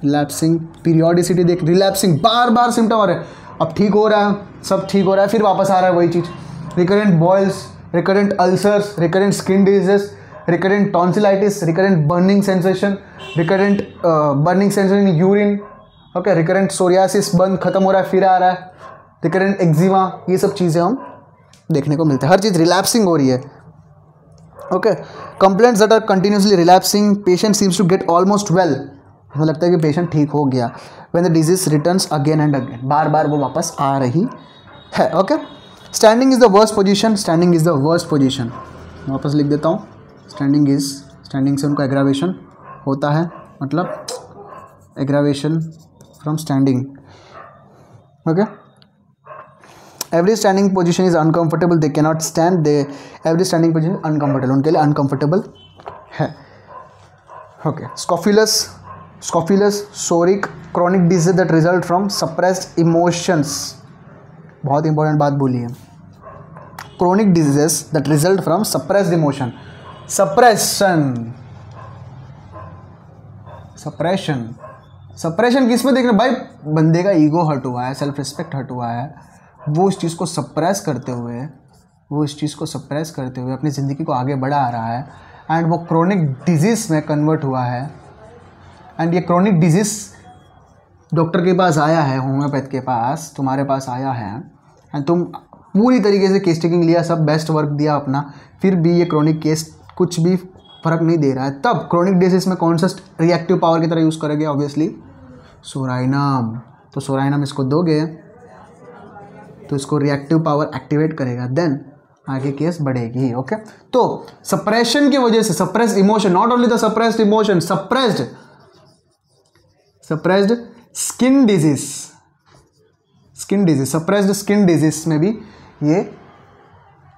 S1: रिलैप्सिंग, पीरियोडिसिटी देख, रिलैप्सिंग, बार बार सिम्टम आ रहे हैं, अब ठीक हो रहा है, सब ठीक हो रहा है, फिर वापस आ रहा है वही चीज़। Recurrent boils, recurrent ulcers, recurrent skin diseases, recurrent tonsillitis, recurrent burning sensation in urine. Okay, recurrent psoriasis, बंद खत्म हो रहा है फिर आ रहा है, रिकरेंट एक्जिमा, ये सब चीज़ें हम देखने को मिलते हैं। हर चीज़ रिलैप्सिंग हो रही है। Okay, complaints that are continuously relapsing, patient seems to get almost well, हमें लगता है कि पेशेंट ठीक हो गया। When the disease returns again and again, बार बार वो वापस आ रही है। Okay, standing is the worst position, वापस लिख देता हूँ। स्टैंडिंग से उनका एग्रावेशन होता है, मतलब aggravation from standing. Okay, every standing position is uncomfortable, they cannot stand, every standing position uncomfortable, उनके लिए अनकंफर्टेबल है। Okay, scrofulous, psoric, chronic disease that result from suppressed emotions, बहुत इंपॉर्टेंट बात बोली है। Chronic diseases that result from suppressed emotion. Suppression किस में देख रहे भाई, बंदे का ईगो हर्ट हुआ है, सेल्फ रिस्पेक्ट हर्ट हुआ है, वो उस चीज़ को सप्रेस करते हुए वो इस चीज़ को सप्रेस करते हुए अपनी ज़िंदगी को आगे बढ़ा रहा है एंड वो क्रोनिक डिजीज़ में कन्वर्ट हुआ है। एंड ये क्रोनिक डिजीज़ डॉक्टर के पास आया है, होम्योपैथ के पास तुम्हारे पास आया है, एंड तुम पूरी तरीके से केस टेकिंग लिया, सब बेस्ट वर्क दिया अपना, फिर भी ये क्रोनिक केस कुछ भी फ़र्क नहीं दे रहा है। तब क्रोनिक डिजीज़ में कौन सा रिएक्टिव पावर की तरह यूज़ करोगे? Obviously psorinum. तो सोराइनम इसको दोगे तो इसको रिएक्टिव पावर एक्टिवेट करेगा, देन आगे केस बढ़ेगी। ओके, तो सप्रेशन की वजह से, suppressed emotion, not only the suppressed emotion, suppressed skin disease, suppressed skin disease में भी ये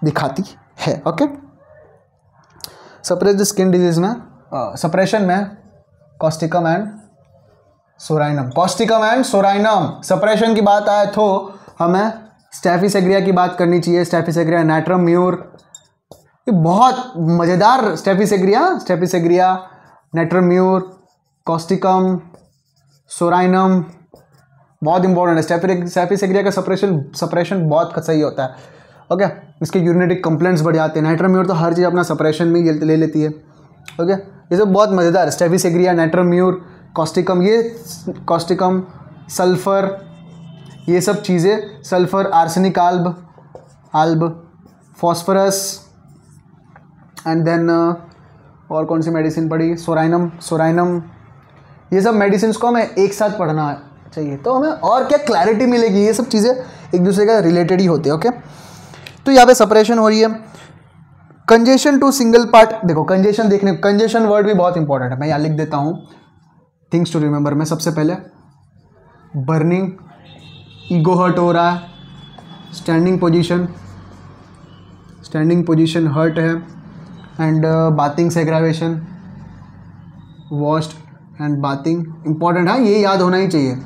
S1: दिखाती है। ओके, सप्रेस्ड स्किन डिजीज में सप्रेशन में कॉस्टिकम एंड सोराइनम, सप्रेशन की बात आए तो हमें स्टैफिसेग्रिया की बात करनी चाहिए। स्टैफिसेग्रिया, नाइट्रम म्यूर, ये बहुत मज़ेदार स्टैफिसेग्रिया, नाइट्रम म्यूर, कॉस्टिकम, सोराइनम बहुत इंपॉर्टेंट है। स्टैफिसेग्रिया का सप्रेशन बहुत सही होता है। ओके, इसके यूरिनेटिक कंप्लेंट्स बढ़ जाते हैं। नाइट्रम म्यूर तो हर चीज़ अपना सप्रेशन में ले लेती है। ओके, ये सब बहुत मज़ेदार है। Staphysagria, natrum mur, causticum, sulphur, ये सब चीज़ें, sulphur, arsenic alb, phosphorus, and then और कौन सी मेडिसिन पड़ी? सोराइनम, ये सब मेडिसिन को हमें एक साथ पढ़ना चाहिए तो हमें और क्या क्लैरिटी मिलेगी। ये सब चीज़ें एक दूसरे का रिलेटेड ही होते हैं। ओके, तो यहाँ पे सप्रेशन हो रही है। कंजेशन टू सिंगल पार्ट, देखो कंजेशन देखने, कंजेशन वर्ड भी बहुत इंपॉर्टेंट है, मैं यहाँ लिख देता हूँ थिंग्स टू रिमेंबर में। सबसे पहले बर्निंग, ईगो हर्ट हो रहा है, स्टैंडिंग पोजीशन हर्ट है, and bathing aggravation, washed and bathing important है, ये याद होना ही चाहिए।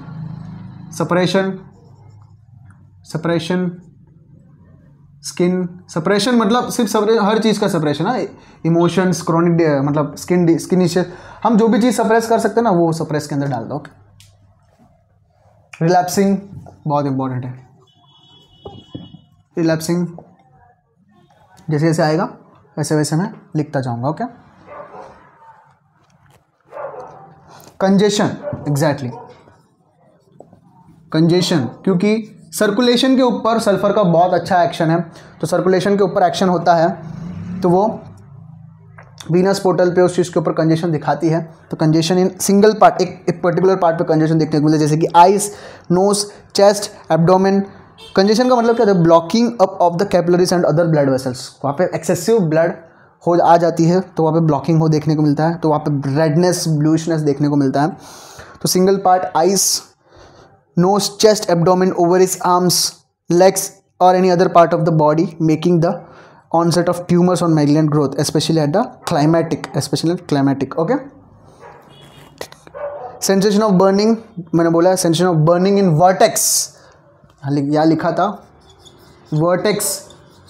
S1: सप्रेशन, स्किन सप्रेशन मतलब सिर्फ हर चीज़ का सप्रेशन है। इमोशंस, क्रोनिक मतलब स्किन इश्यूज, हम जो भी चीज़ सप्रेस कर सकते हैं ना वो सप्रेस के अंदर डाल दो। ओके, रिलैप्सिंग बहुत इंपॉर्टेंट है। रिलैप्सिंग जैसे जैसे आएगा वैसे वैसे मैं लिखता जाऊंगा। ओके, कंजेशन, एग्जैक्टली कंजेशन, क्योंकि सर्कुलेशन के ऊपर सल्फर का बहुत अच्छा एक्शन है। तो सर्कुलेशन के ऊपर एक्शन होता है तो वो वीनस पोर्टल पे उस चीज़ के ऊपर कंजेशन दिखाती है। तो कंजेशन इन सिंगल पार्ट, एक पर्टिकुलर पार्ट पे कंजेशन देखने को मिलता है, जैसे कि eyes, nose, chest, abdomen. Congestion का मतलब क्या है? Blocking up of the capillaries and other blood vessels. वहाँ पे एक्सेसिव ब्लड हो आ जाती है तो वहाँ पे ब्लॉकिंग हो देखने को मिलता है, तो वहाँ पे रेडनेस, ब्लूइशनेस देखने को मिलता है। तो single part, eyes, nose, chest, abdomen, ovaries, arms, legs or any other part of the body, making the onset of tumors or malignant growth, especially at the climatic, okay. Sensation of burning, मैंने बोला sensation of burning in vertex, यहाँ लिखा था vertex,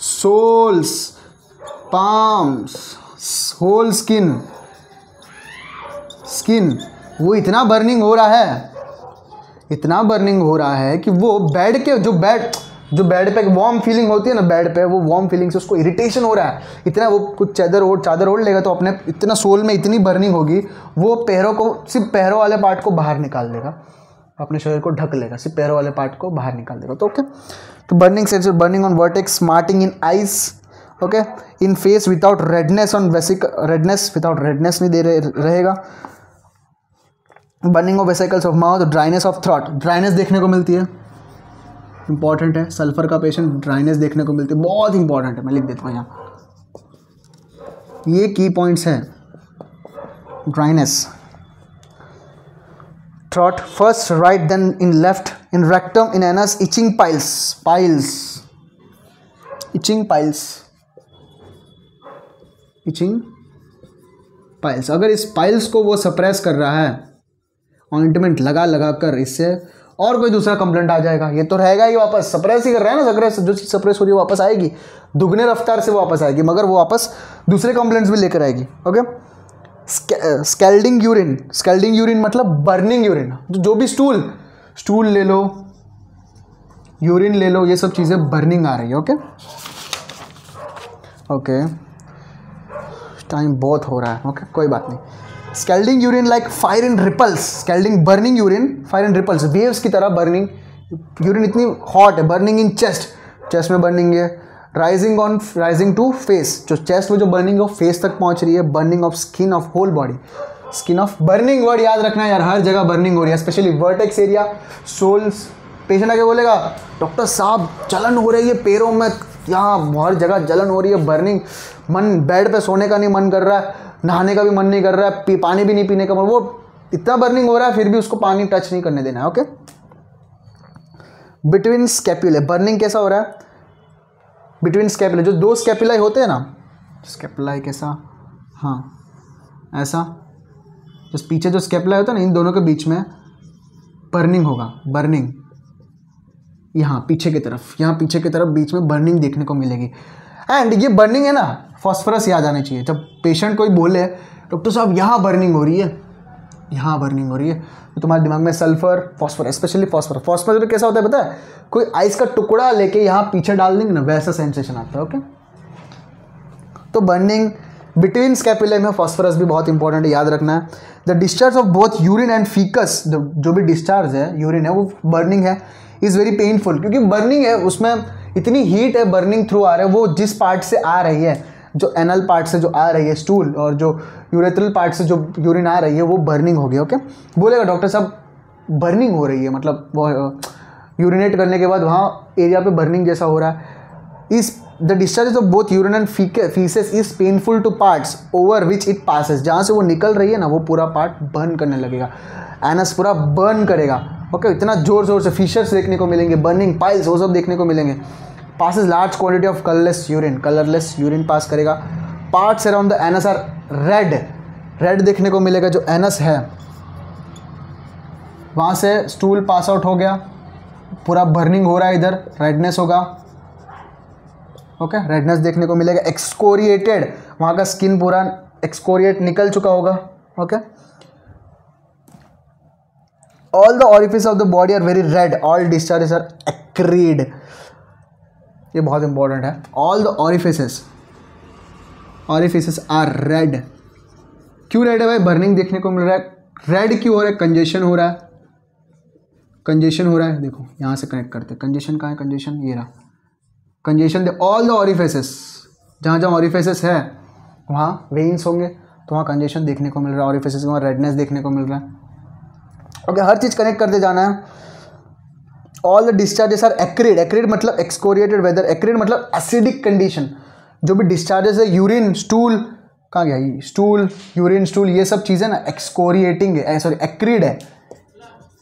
S1: soles, palms, whole skin, वो इतना burning हो रहा है कि वो बेड के जो बेड पे वार्म फीलिंग होती है ना, बेड पे वो वार्म फीलिंग से उसको इरिटेशन हो रहा है इतना, वो कुछ चादर ओढ़ लेगा तो अपने इतना सोल में इतनी बर्निंग होगी, वो पैरों को, सिर्फ पैरों वाले पार्ट को बाहर निकाल देगा, अपने शरीर को ढक लेगा, सिर्फ पैरों वाले पार्ट को बाहर निकाल देगा। तो ओके, तो burning on vertex, smarting in eyes, okay, in face without redness, on redness without redness नहीं रहेगा। Burning of vesicles of mouth, dryness of throat, dryness देखने को मिलती है, इंपॉर्टेंट है। सल्फर का पेशेंट ड्राइनेस देखने को मिलती है, बहुत इंपॉर्टेंट है, मैं लिख देता हूँ यहाँ, ये की पॉइंट्स हैं। Dryness, throat first right, then in left, in rectum, in anus, itching piles. अगर इस पाइल्स को वो सप्रेस कर रहा है ऑइंटमेंट लगा कर, इससे और कोई दूसरा कंप्लेंट आ जाएगा, ये तो रहेगा ही, वापस सप्रेस ही कर रहा है ना, जो चीज़ सप्रेस हो रही है वापस आएगी, दुगने रफ्तार से वापस आएगी, मगर वो वापस दूसरे कंप्लेंट्स भी लेकर आएगी। ओके, स्कैल्डिंग यूरिन मतलब बर्निंग यूरिन, जो भी स्टूल ले लो, यूरिन ले लो, ये सब चीज़ें बर्निंग आ रही है। ओके, ओके टाइम बहुत हो रहा है, ओके कोई बात नहीं। Scalding urine like fire in ripples, scalding burning urine fire in ripples, waves की तरह बर्निंग यूरिन इतनी हॉट है, बर्निंग इन चेस्ट, चेस्ट में बर्निंग है, राइजिंग टू फेस, जो चेस्ट में जो बर्निंग है वो फेस तक पहुंच रही है, burning of skin of whole body, skin of burning word याद रखना है यार, हर जगह बर्निंग हो रही है, specially vertex area, soles. Patient आके बोलेगा डॉक्टर साहब जलन हो रही है पैरों में, यहाँ हर जगह जलन हो रही है, बर्निंग, मन बेड पे सोने का नहीं मन कर रहा है, नहाने का भी मन नहीं कर रहा है, पानी भी नहीं पीने का मन, वो इतना बर्निंग हो रहा है फिर भी उसको पानी टच नहीं करने देना है। ओके, बिटवीन स्कैपुले बर्निंग कैसा हो रहा है, बिटवीन स्कैपुले, जो दो स्कैपुलाई होते हैं ना, स्कैपुलाई कैसा, हाँ ऐसा, जो पीछे जो स्कैपुलाई होता है ना, इन दोनों के बीच में बर्निंग होगा, बर्निंग यहाँ पीछे की तरफ, यहाँ पीछे की तरफ बीच में बर्निंग देखने को मिलेगी। एंड ये बर्निंग है ना, फॉस्फोरस याद आना चाहिए, जब पेशेंट कोई बोले डॉक्टर साहब यहाँ बर्निंग हो रही है, यहाँ बर्निंग हो रही है, तो तुम्हारे दिमाग में sulphur, phosphorus, specially phosphorus, phosphorus में कैसा होता है पता है, कोई आइस का टुकड़ा लेके यहाँ पीछे डाल देंगे ना, वैसा सेंसेशन आता है। ओके, तो बर्निंग बिटवीन स्कैपुले में फॉस्फोरस भी बहुत इंपॉर्टेंट है, याद रखना है। The discharge of both urine and faeces, जो भी डिस्चार्ज है यूरिन है वो बर्निंग है, इज़ वेरी पेनफुल, क्योंकि बर्निंग है उसमें इतनी हीट है, बर्निंग थ्रू आ रहा है, वो जिस पार्ट से आ रही है, जो एनल पार्ट से जो आ रही है स्टूल, और जो यूरेथ्रल पार्ट से जो यूरिन आ रही है वो बर्निंग हो गई। ओके, बोलेगा डॉक्टर साहब बर्निंग हो रही है, मतलब वो यूरिनेट करने के बाद वहाँ एरिया पे बर्निंग जैसा हो रहा है। इस the discharge of both urine and faeces is painful two parts over which it passes, जहाँ से वो निकल रही है ना वो पूरा पार्ट बर्न करने लगेगा, एनस पूरा बर्न करेगा। ओके, इतना जोर जोर से फिशर्स देखने को मिलेंगे, बर्निंग पाइल्स वो सब देखने को मिलेंगे। Passes large quantity of colourless urine pass करेगा। Parts around the anus are red देखने को मिलेगा, जो एनस है वहाँ से स्टूल पास आउट हो गया, पूरा बर्निंग हो रहा है, इधर रेडनेस होगा। ओके, रेडनेस देखने को मिलेगा। एक्सकोरिएटेड, वहाँ का स्किन पूरा एक्सकोरिएट निकल चुका होगा। Okay, all the orifice of the body are very red, all discharges are acrid, ये बहुत इंपॉर्टेंट है। All the orifices are red, क्यों रेड है भाई, बर्निंग देखने को मिल रहा है। रेड क्यों हो रहा है, कंजेशन हो रहा है, कंजेशन हो रहा है, देखो यहाँ से कनेक्ट करते हैं, कंजेशन कहाँ है, कंजेशन ये रहा, कंजेशन दे ऑल द ऑरिफिसेस, जहाँ जहाँ ऑरिफिसेस है वहाँ वेन्स होंगे, तो वहाँ कंजेशन देखने को मिल रहा है, ऑरिफिसेस वहाँ रेडनेस देखने को मिल रहा है। ओके, हर चीज़ कनेक्ट करते जाना है। All the discharges are acrid, acrid मतलब एक्सकोरिएटेड वेदर, एक्रीड मतलब एसिडिक कंडीशन, जो भी डिस्चार्जेस है यूरिन, स्टूल, कहाँ गया ये स्टूल, यूरिन, स्टूल, ये सब चीज़ें ना एक्सकोरिएटिंग है, सॉरी एक्रीड है,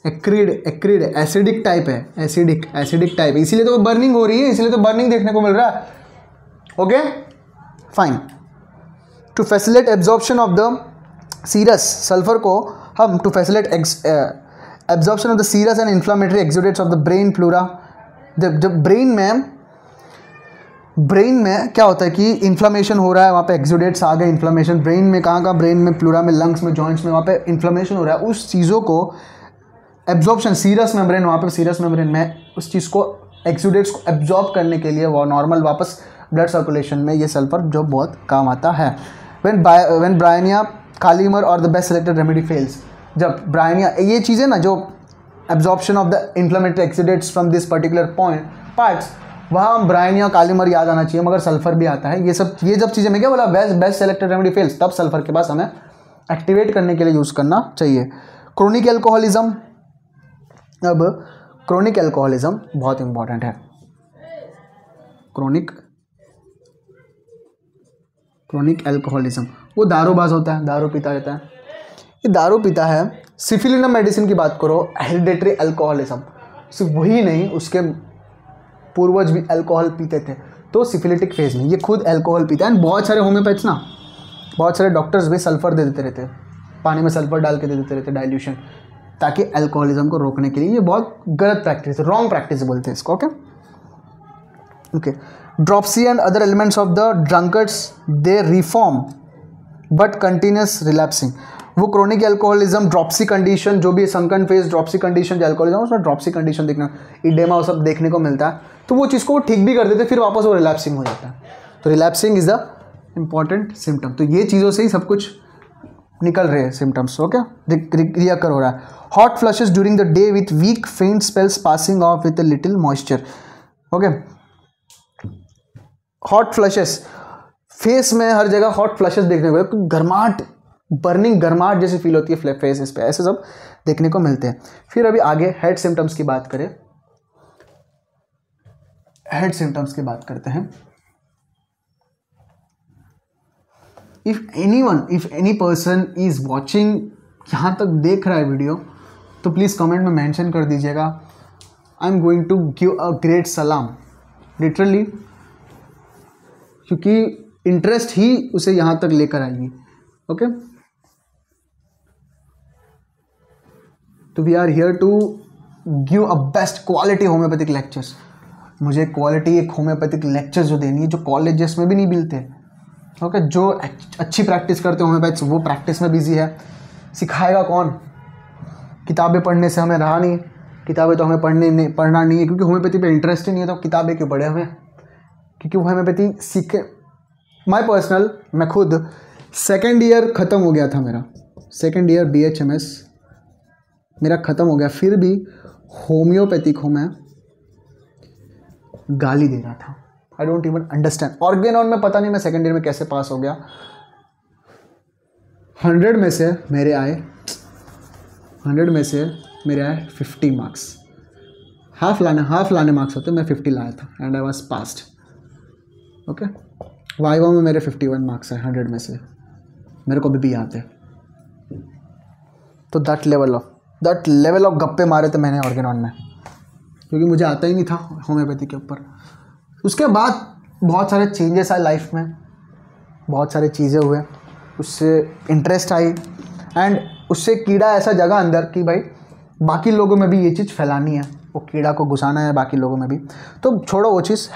S1: एक्रीड एसिडिक टाइप है, एसिडिक टाइप, इसीलिए तो बर्निंग हो रही है, इसीलिए तो बर्निंग देखने को मिल रहा है। Okay fine, to facilitate absorption of the serous, sulphur को हम to facilitate absorption of the serous and inflammatory exudates of the brain pleura, जब ब्रेन में क्या होता है कि इन्फ्लामेशन हो रहा है, वहाँ पे एक्सुडेट्स आ गए, इन्फ्लामेशन ब्रेन में, कहाँ ब्रेन में, प्लूरा में, लंग्स में, जॉइंट्स में, वहाँ पे इन्फ्लामेशन हो रहा है, उस चीज़ों को एब्जॉर्प्शन, सीरस मेम्ब्रेन, वहाँ पे सीरस मेम्ब्रेन में उस चीज़ को, एक्सुडेट्स को एब्जॉर्ब करने के लिए वो नॉर्मल वापस ब्लड सर्कुलेशन में ये सल्फर जो बहुत काम आता है। व्हेन ब्रायनिया, कालीमर और the best selected remedy fails, जब ब्रायनिया, ये चीज़ें ना जो absorption of the inflammatory exudates from this particular parts, वहाँ ब्रायनिया, कालीमर याद आना चाहिए, मगर सल्फर भी आता है। ये जब चीज़ें मैं क्या बोला, बेस्ट सेलेक्टेड रेमेडी फेल्स, तब सल्फर के पास हमें एक्टिवेट करने के लिए यूज़ करना चाहिए। क्रोनिक एल्कोहलिज्म, अब क्रोनिक एल्कोहलिज्म बहुत इंपॉर्टेंट है। क्रोनिक एल्कोहलिज्म, वो दारूबाज होता है, दारू पीता रहता है, ये दारू पीता है। सिफिलिनम मेडिसिन की बात करो, हेरिडेटरी एल्कोहलिज्म, सिर्फ वही नहीं, उसके पूर्वज भी अल्कोहल पीते थे, तो सिफिलिटिक फेज में ये खुद अल्कोहल पीता है। बहुत सारे होम्योपैथ्स ना, बहुत सारे डॉक्टर्स भी सल्फर दे देते रहते, पानी में सल्फर डाल के दे देते रहते, डाइल्यूशन, ताकि अल्कोहलिज्म को रोकने के लिए। ये बहुत गलत प्रैक्टिस, रॉन्ग प्रैक्टिस बोलते हैं इसको। Okay, dropsy and other elements of the drunkards, they reform but continuous relapsing, वो क्रोनिक एल्कोहलिज्म, ड्रॉप्सी कंडीशन, जो भी संकन फेज ड्रॉप्सी कंडीशन जो एल्कोहलिज्म, उसमें ड्रॉप्सी कंडीशन देखना, इडेमा वो सब देखने को मिलता है, तो वो चीज़ को वो ठीक भी कर देते, फिर वापस वो रिलैप्सिंग हो जाता है। तो relapsing is the important symptom. तो ये चीज़ों से ही सब कुछ निकल रहे हैं सिम्टम्स। ओके, रियकर हो रहा है। Hot flushes during the day with weak faint spells passing off with a little moisture. Okay, hot flushes, face में हर जगह हॉट फ्लशेस देखने को, गर्माहट, बर्निंग गर्माहट जैसी फील होती है फेसेस पे, ऐसे सब देखने को मिलते हैं। फिर अभी आगे हेड सिम्टम्स की बात करें, हेड सिम्टम्स की बात करते हैं। If any person is watching, यहाँ तक देख रहा है वीडियो, तो प्लीज़ कमेंट में मेंशन कर दीजिएगा, I am going to give a great सलाम, लिटरली, क्योंकि इंटरेस्ट ही उसे यहाँ तक लेकर आएगी। ओके, तो we are here to give a best quality homeopathic lectures. मुझे क्वालिटी एक होम्योपैथिक लेक्चर जो देनी है, जो कॉलेजेस में भी नहीं मिलते। ओके, जो अच्छी प्रैक्टिस करते हैं होम्योपैथ्स, वो प्रैक्टिस में बिजी है, सिखाएगा कौन? किताबें पढ़ने से हमें रहा नहीं, किताबें तो हमें पढ़ना नहीं है, क्योंकि होम्योपैथी पे इंटरेस्ट ही नहीं है, तो किताबें क्यों पढ़े हमें? क्योंकि होम्योपैथी सीखे। माय पर्सनल, मैं खुद सेकेंड ईयर ख़त्म हो गया था मेरा, सेकेंड ईयर BHMS मेरा ख़त्म हो गया, फिर भी होम्योपैथी को मैं गाली दे रहा था। I don't even understand. Organon में पता नहीं मैं सेकेंड ईयर में कैसे पास हो गया। 100 में से मेरे आए 50 मार्क्स। हाफ लाने मार्क्स होते, मैं 50 लाया था and I was passed. Okay, viva में मेरे 51 मार्क्स है 100 में से, मेरे को भी याद है। तो दैट लेवल ऑफ गप्पे मारे थे मैंने ऑर्गेनॉन में, क्योंकि मुझे आता ही नहीं था होम्योपैथी के ऊपर। उसके बाद बहुत सारे चेंजेस आए लाइफ में, बहुत सारी चीज़ें हुए, उससे इंटरेस्ट आई एंड उससे कीड़ा ऐसा जगह अंदर कि भाई बाकी लोगों में भी ये चीज़ फैलानी है, वो कीड़ा को घुसाना है बाकी लोगों में भी। तो छोड़ो वो चीज़।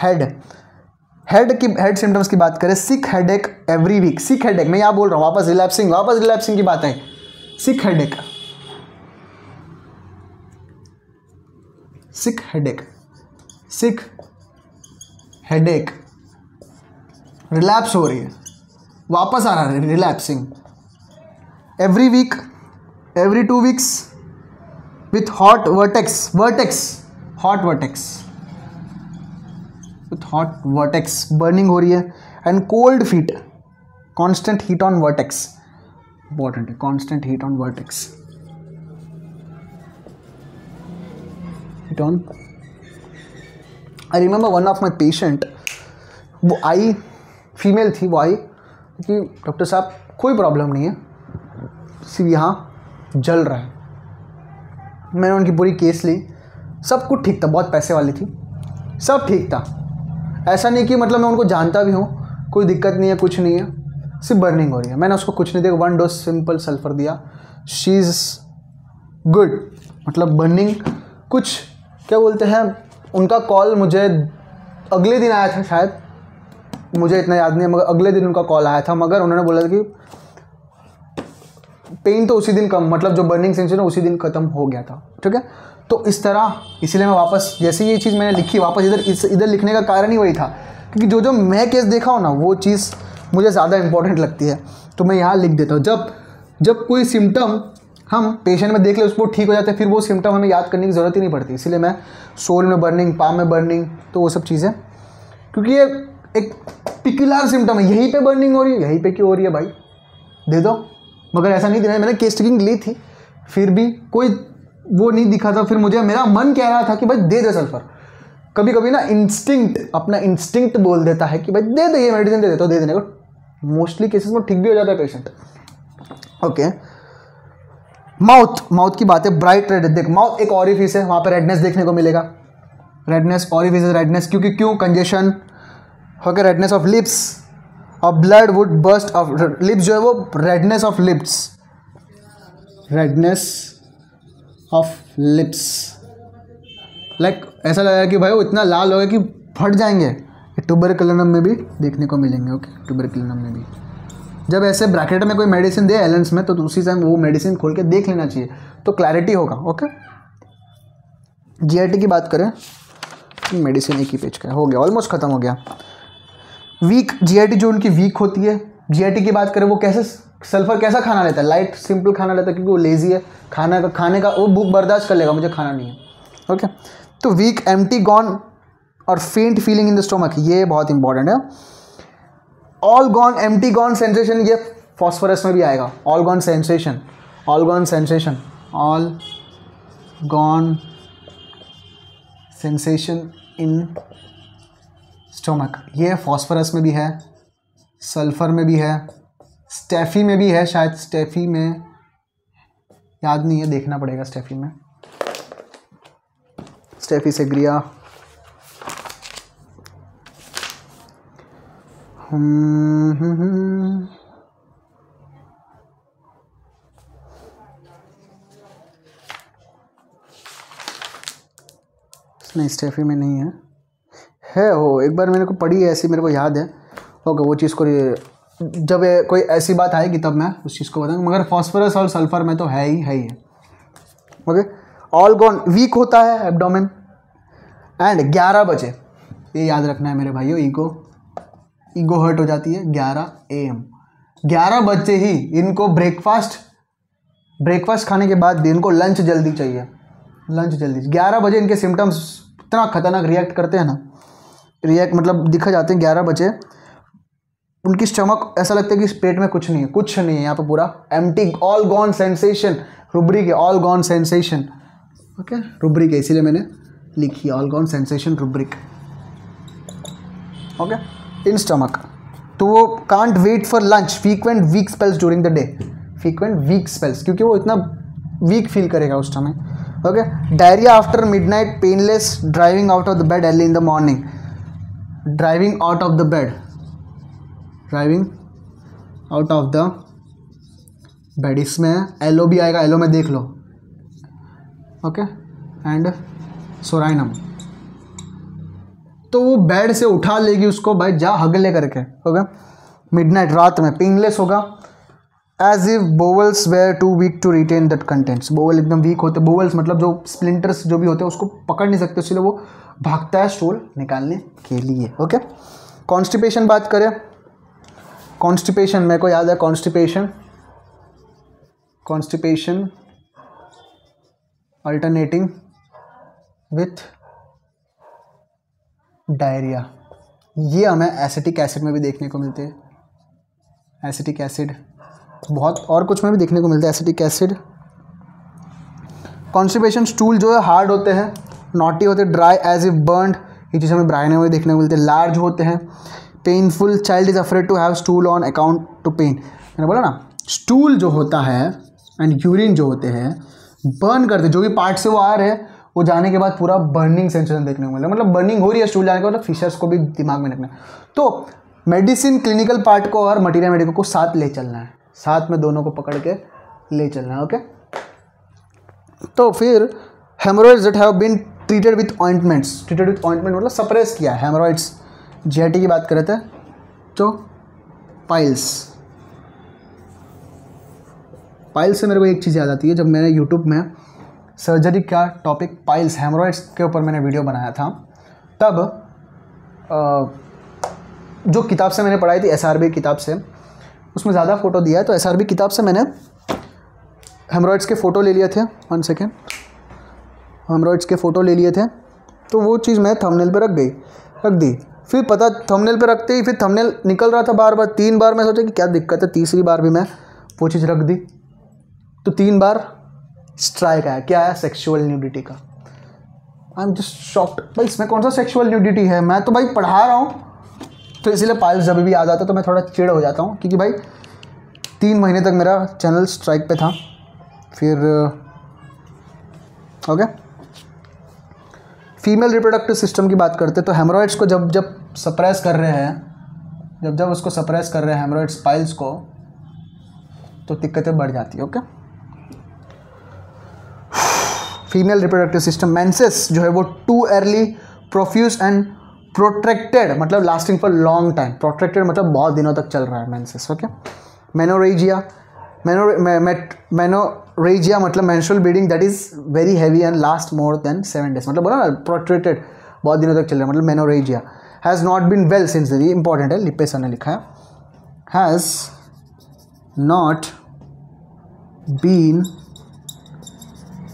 S1: हेड सिम्टम्स की बात करें, सिक हेडेक एवरी वीक। सिक हेडेक, मैं यहाँ बोल रहा हूँ, वापस रिलैप्सिंग की बात है। सिक हेडेक रिलैप्स हो रही है, वापस आ रहा है relapsing, every week, every 2 weeks, with hot vertex, burning हो रही है, and cold feet, constant heat on vertex, important है, constant heat on vertex, I remember one of my patient, वो आई, फीमेल थी, वो आई कि डॉक्टर साहब कोई प्रॉब्लम नहीं है, सिर्फ यहाँ जल रहा है। मैंने उनकी पूरी केस ली, सब कुछ ठीक था, बहुत पैसे वाली थी, सब ठीक था, ऐसा नहीं कि मतलब मैं उनको जानता भी हूँ, कोई दिक्कत नहीं है, कुछ नहीं है, सिर्फ बर्निंग हो रही है। मैंने उसको कुछ नहीं दिया, 1 डोज सिंपल सल्फर दिया, शी इज़ गुड। मतलब बर्निंग कुछ क्या बोलते हैं, उनका कॉल मुझे अगले दिन आया था, शायद मुझे इतना याद नहीं है, मगर अगले दिन उनका कॉल आया था, मगर उन्होंने बोला था कि पेन तो उसी दिन कम, मतलब जो बर्निंग सेंसेशन है उसी दिन ख़त्म हो गया था। ठीक है, तो इस तरह, इसलिए मैं वापस, जैसे ये चीज़ मैंने लिखी, वापस इधर लिखने का कारण ही वही था, क्योंकि जो मैं केस देखा हो ना, वो चीज़ मुझे ज़्यादा इंपॉर्टेंट लगती है, तो मैं यहाँ लिख देता हूँ। जब कोई सिम्टम हम पेशेंट में देख ले, उसको ठीक हो जाते हैं, फिर वो सिम्टम हमें याद करने की ज़रूरत ही नहीं पड़ती। इसीलिए मैं सोल में बर्निंग, पाम में बर्निंग, तो वो सब चीज़ें, क्योंकि ये एक पिकुलर सिम्टम है, यहीं पे बर्निंग हो रही है, यहीं पे क्यों हो रही है भाई, दे दो। मगर ऐसा नहीं देना, मैंने केस टेकिंग ली थी, फिर भी कोई वो नहीं दिखा था, फिर मुझे मेरा मन कह रहा था कि भाई दे दे सल्फर। कभी कभी ना अपना इंस्टिंक्ट बोल देता है कि भाई दे दे, ये मेडिसिन दे दे, तो दे देने को मोस्टली केसेस में ठीक भी हो जाता है पेशेंट। ओके, माउथ की बात है, ब्राइट रेड, देख माउथ एक ऑरिफिस है, वहाँ पे रेडनेस देखने को मिलेगा, रेडनेस, ऑरिफिस रेडनेस, क्यों congestion, okay, redness of lips, और blood would burst of lips, जो है वो रेडनेस ऑफ लिप्स, लाइक ऐसा लगेगा कि भाई वो इतना लाल हो गया कि फट जाएंगे। ट्यूबरकुलिनम में भी देखने को मिलेंगे। ओके, ट्यूबरकुलिनम में भी जब ऐसे ब्रैकेट में कोई मेडिसिन दे एलेंस में, तो उसी टाइम वो मेडिसिन खोल के देख लेना चाहिए, तो क्लैरिटी होगा। ओके, जीआईटी की बात करें, मेडिसिन एक ही पेज का हो गया, ऑलमोस्ट ख़त्म हो गया। वीक जीआईटी जो उनकी वीक होती है, जीआईटी की बात करें वो कैसे सल्फर कैसा खाना लेता है, लाइट सिंपल खाना लेता है क्योंकि वो लेजी है, खाने का वो भूख बर्दाश्त कर लेगा, मुझे खाना नहीं है। ओके, तो वीक, एम्प्टी, गॉन और फेंट फीलिंग इन द स्टोमक, ये बहुत इंपॉर्टेंट है। All gone, empty gone sensation, ये फॉस्फोरस में भी आएगा। All gone sensation, all gone sensation, all gone sensation in stomach, ये फॉस्फोरस में भी है, सल्फर में भी है, स्टेफी में भी है, शायद स्टेफी में याद नहीं है, देखना पड़ेगा स्टेफी में, स्टेफी सेग्रिया, नहीं स्टेफी में नहीं है हो, एक बार मैंने को पढ़ी है ऐसी, मेरे को याद है। ओके, वो चीज़ को जब कोई ऐसी बात आएगी तब मैं उस चीज़ को बताऊंगा, मगर फॉस्फोरस और सल्फर में तो है ही है। ओके, ऑल गॉन वीक होता है एब्डोमेन, एंड 11 बजे, ये याद रखना है मेरे भाइयों, ईगो हर्ट हो जाती है 11 AM, 11 बजे ही इनको ब्रेकफास्ट खाने के बाद इनको लंच जल्दी चाहिए, लंच जल्दी। 11 बजे इनके सिम्टम्स इतना खतरनाक रिएक्ट करते हैं ना, मतलब दिखा जाते हैं 11 बजे उनकी स्टमक ऐसा लगता है कि इस पेट में कुछ नहीं है, यहाँ पे पूरा empty, all gone sensation, rubric है, all gone sensation. Okay, rubric है इसीलिए मैंने लिखी all gone sensation rubric. Okay, in stomach, तो वो can't wait for lunch, frequent weak spells during the day, frequent weak spells, क्योंकि वो इतना वीक फील करेगा उस समय। Okay, diarrhoea after midnight, painless, driving out of the bed early in the morning, driving out of the bed, driving out of the bed, इसमें yellow भी आएगा, yellow में देख लो। ओके, एंड सोराइनम, तो वो बेड से उठा लेगी उसको, भाई जा हगले करके। ओके, मिडनाइट, रात में, पेनलेस होगा, as if bowels were too weak to retain that contents, bowel एकदम वीक होते, बोवल्स मतलब जो स्प्लिंटर्स जो भी होते हैं उसको पकड़ नहीं सकते, इसलिए वो भागता है स्टूल निकालने के लिए। ओके, कॉन्स्टिपेशन बात करें, कॉन्स्टिपेशन मेरे को याद है, कॉन्स्टिपेशन अल्टरनेटिंग विथ डायरिया, ये हमें एसिटिक एसिड में भी देखने को मिलते हैं, एसिटिक एसिड बहुत और कुछ में भी देखने को मिलता है, एसिटिक एसिड। कॉन्स्टिपेशन, स्टूल जो है हार्ड होते हैं, नॉटी होते हैं, ड्राई एज इफ बर्न्ड, ये चीज़ हमें ब्रायने हुए देखने को मिलते हैं, लार्ज होते हैं, painful, child is afraid to have stool on account to pain, मैंने बोला ना, स्टूल जो होता है एंड यूरिन जो होते हैं बर्न करते, जो भी पार्ट से वो आ रहे हैं वो जाने के बाद पूरा बर्निंग सेंसेशन देखने को मिला, मतलब बर्निंग हो रही है स्टूल जाने के बाद, मतलब फिशर्स को भी दिमाग में रखना है। तो मेडिसिन, क्लिनिकल पार्ट को और मटीरियल मेडिकल को साथ ले चलना है, साथ में दोनों को पकड़ के ले चलना है। ओके, तो फिर haemorrhoids that have been treated with ointments, treated with ointment मतलब सप्रेस किया है हेमोरॉइड्स। जीआईटी की बात कर रहे थे, तो पाइल्स से मेरे को एक चीज़ याद आती है, जब मैंने यूट्यूब में सर्जरी का टॉपिक पाइल्स, हेमोरॉइड्स के ऊपर मैंने वीडियो बनाया था, तब जो किताब से मैंने पढ़ाई थी, एसआरबी किताब से, उसमें ज़्यादा फ़ोटो दिया है, तो एसआरबी किताब से मैंने हेमोरॉइड्स के फ़ोटो ले लिए थे, 1 सेकेंड, हेमोरॉइड्स के फ़ोटो ले लिए थे, तो वो चीज़ मैं थंबनेल पे रख दी, फिर पता थंबनेल पे रखते ही फिर थंबनेल निकल रहा था बार बार, 3 बार मैं सोचा कि क्या दिक्कत है, तीसरी बार भी मैं वो चीज़ रख दी, तो 3 बार स्ट्राइक आया। क्या है? सेक्सुअल न्यूडिटी का। आई एम जस्ट शॉक्ड, भाई इसमें कौन सा सेक्सुअल न्यूडिटी है, मैं तो भाई पढ़ा रहा हूँ, तो इसीलिए पाइल्स जब भी आ जाता तो मैं थोड़ा चिड़ हो जाता हूँ, क्योंकि भाई 3 महीने तक मेरा चैनल स्ट्राइक पे था। फिर ओके, फीमेल रिप्रोडक्टिव सिस्टम की बात करते, तो हेमोरॉइड्स को जब सप्रेस कर रहे हैं, जब उसको सप्रेस कर रहे हैं हेमोरॉइड्स पाइल्स को, तो दिक्कतें बढ़ जाती है। Okay, female reproductive system, menses जो है वो too early, profuse and protracted, मतलब lasting for long time, protracted मतलब बहुत दिनों तक चल रहा है मेंसेस। ओके, मेनोरेजिया, मेनोरेजिया मतलब menstrual bleeding that is very heavy and last more than 7 days, मतलब बोला ना प्रोट्रैक्टेड बहुत दिनों तक चल रहा है, मतलब menorrhagia. Has not been well since, ये इंपॉर्टेंट है, लिप्पे सर ने लिखा है, has not been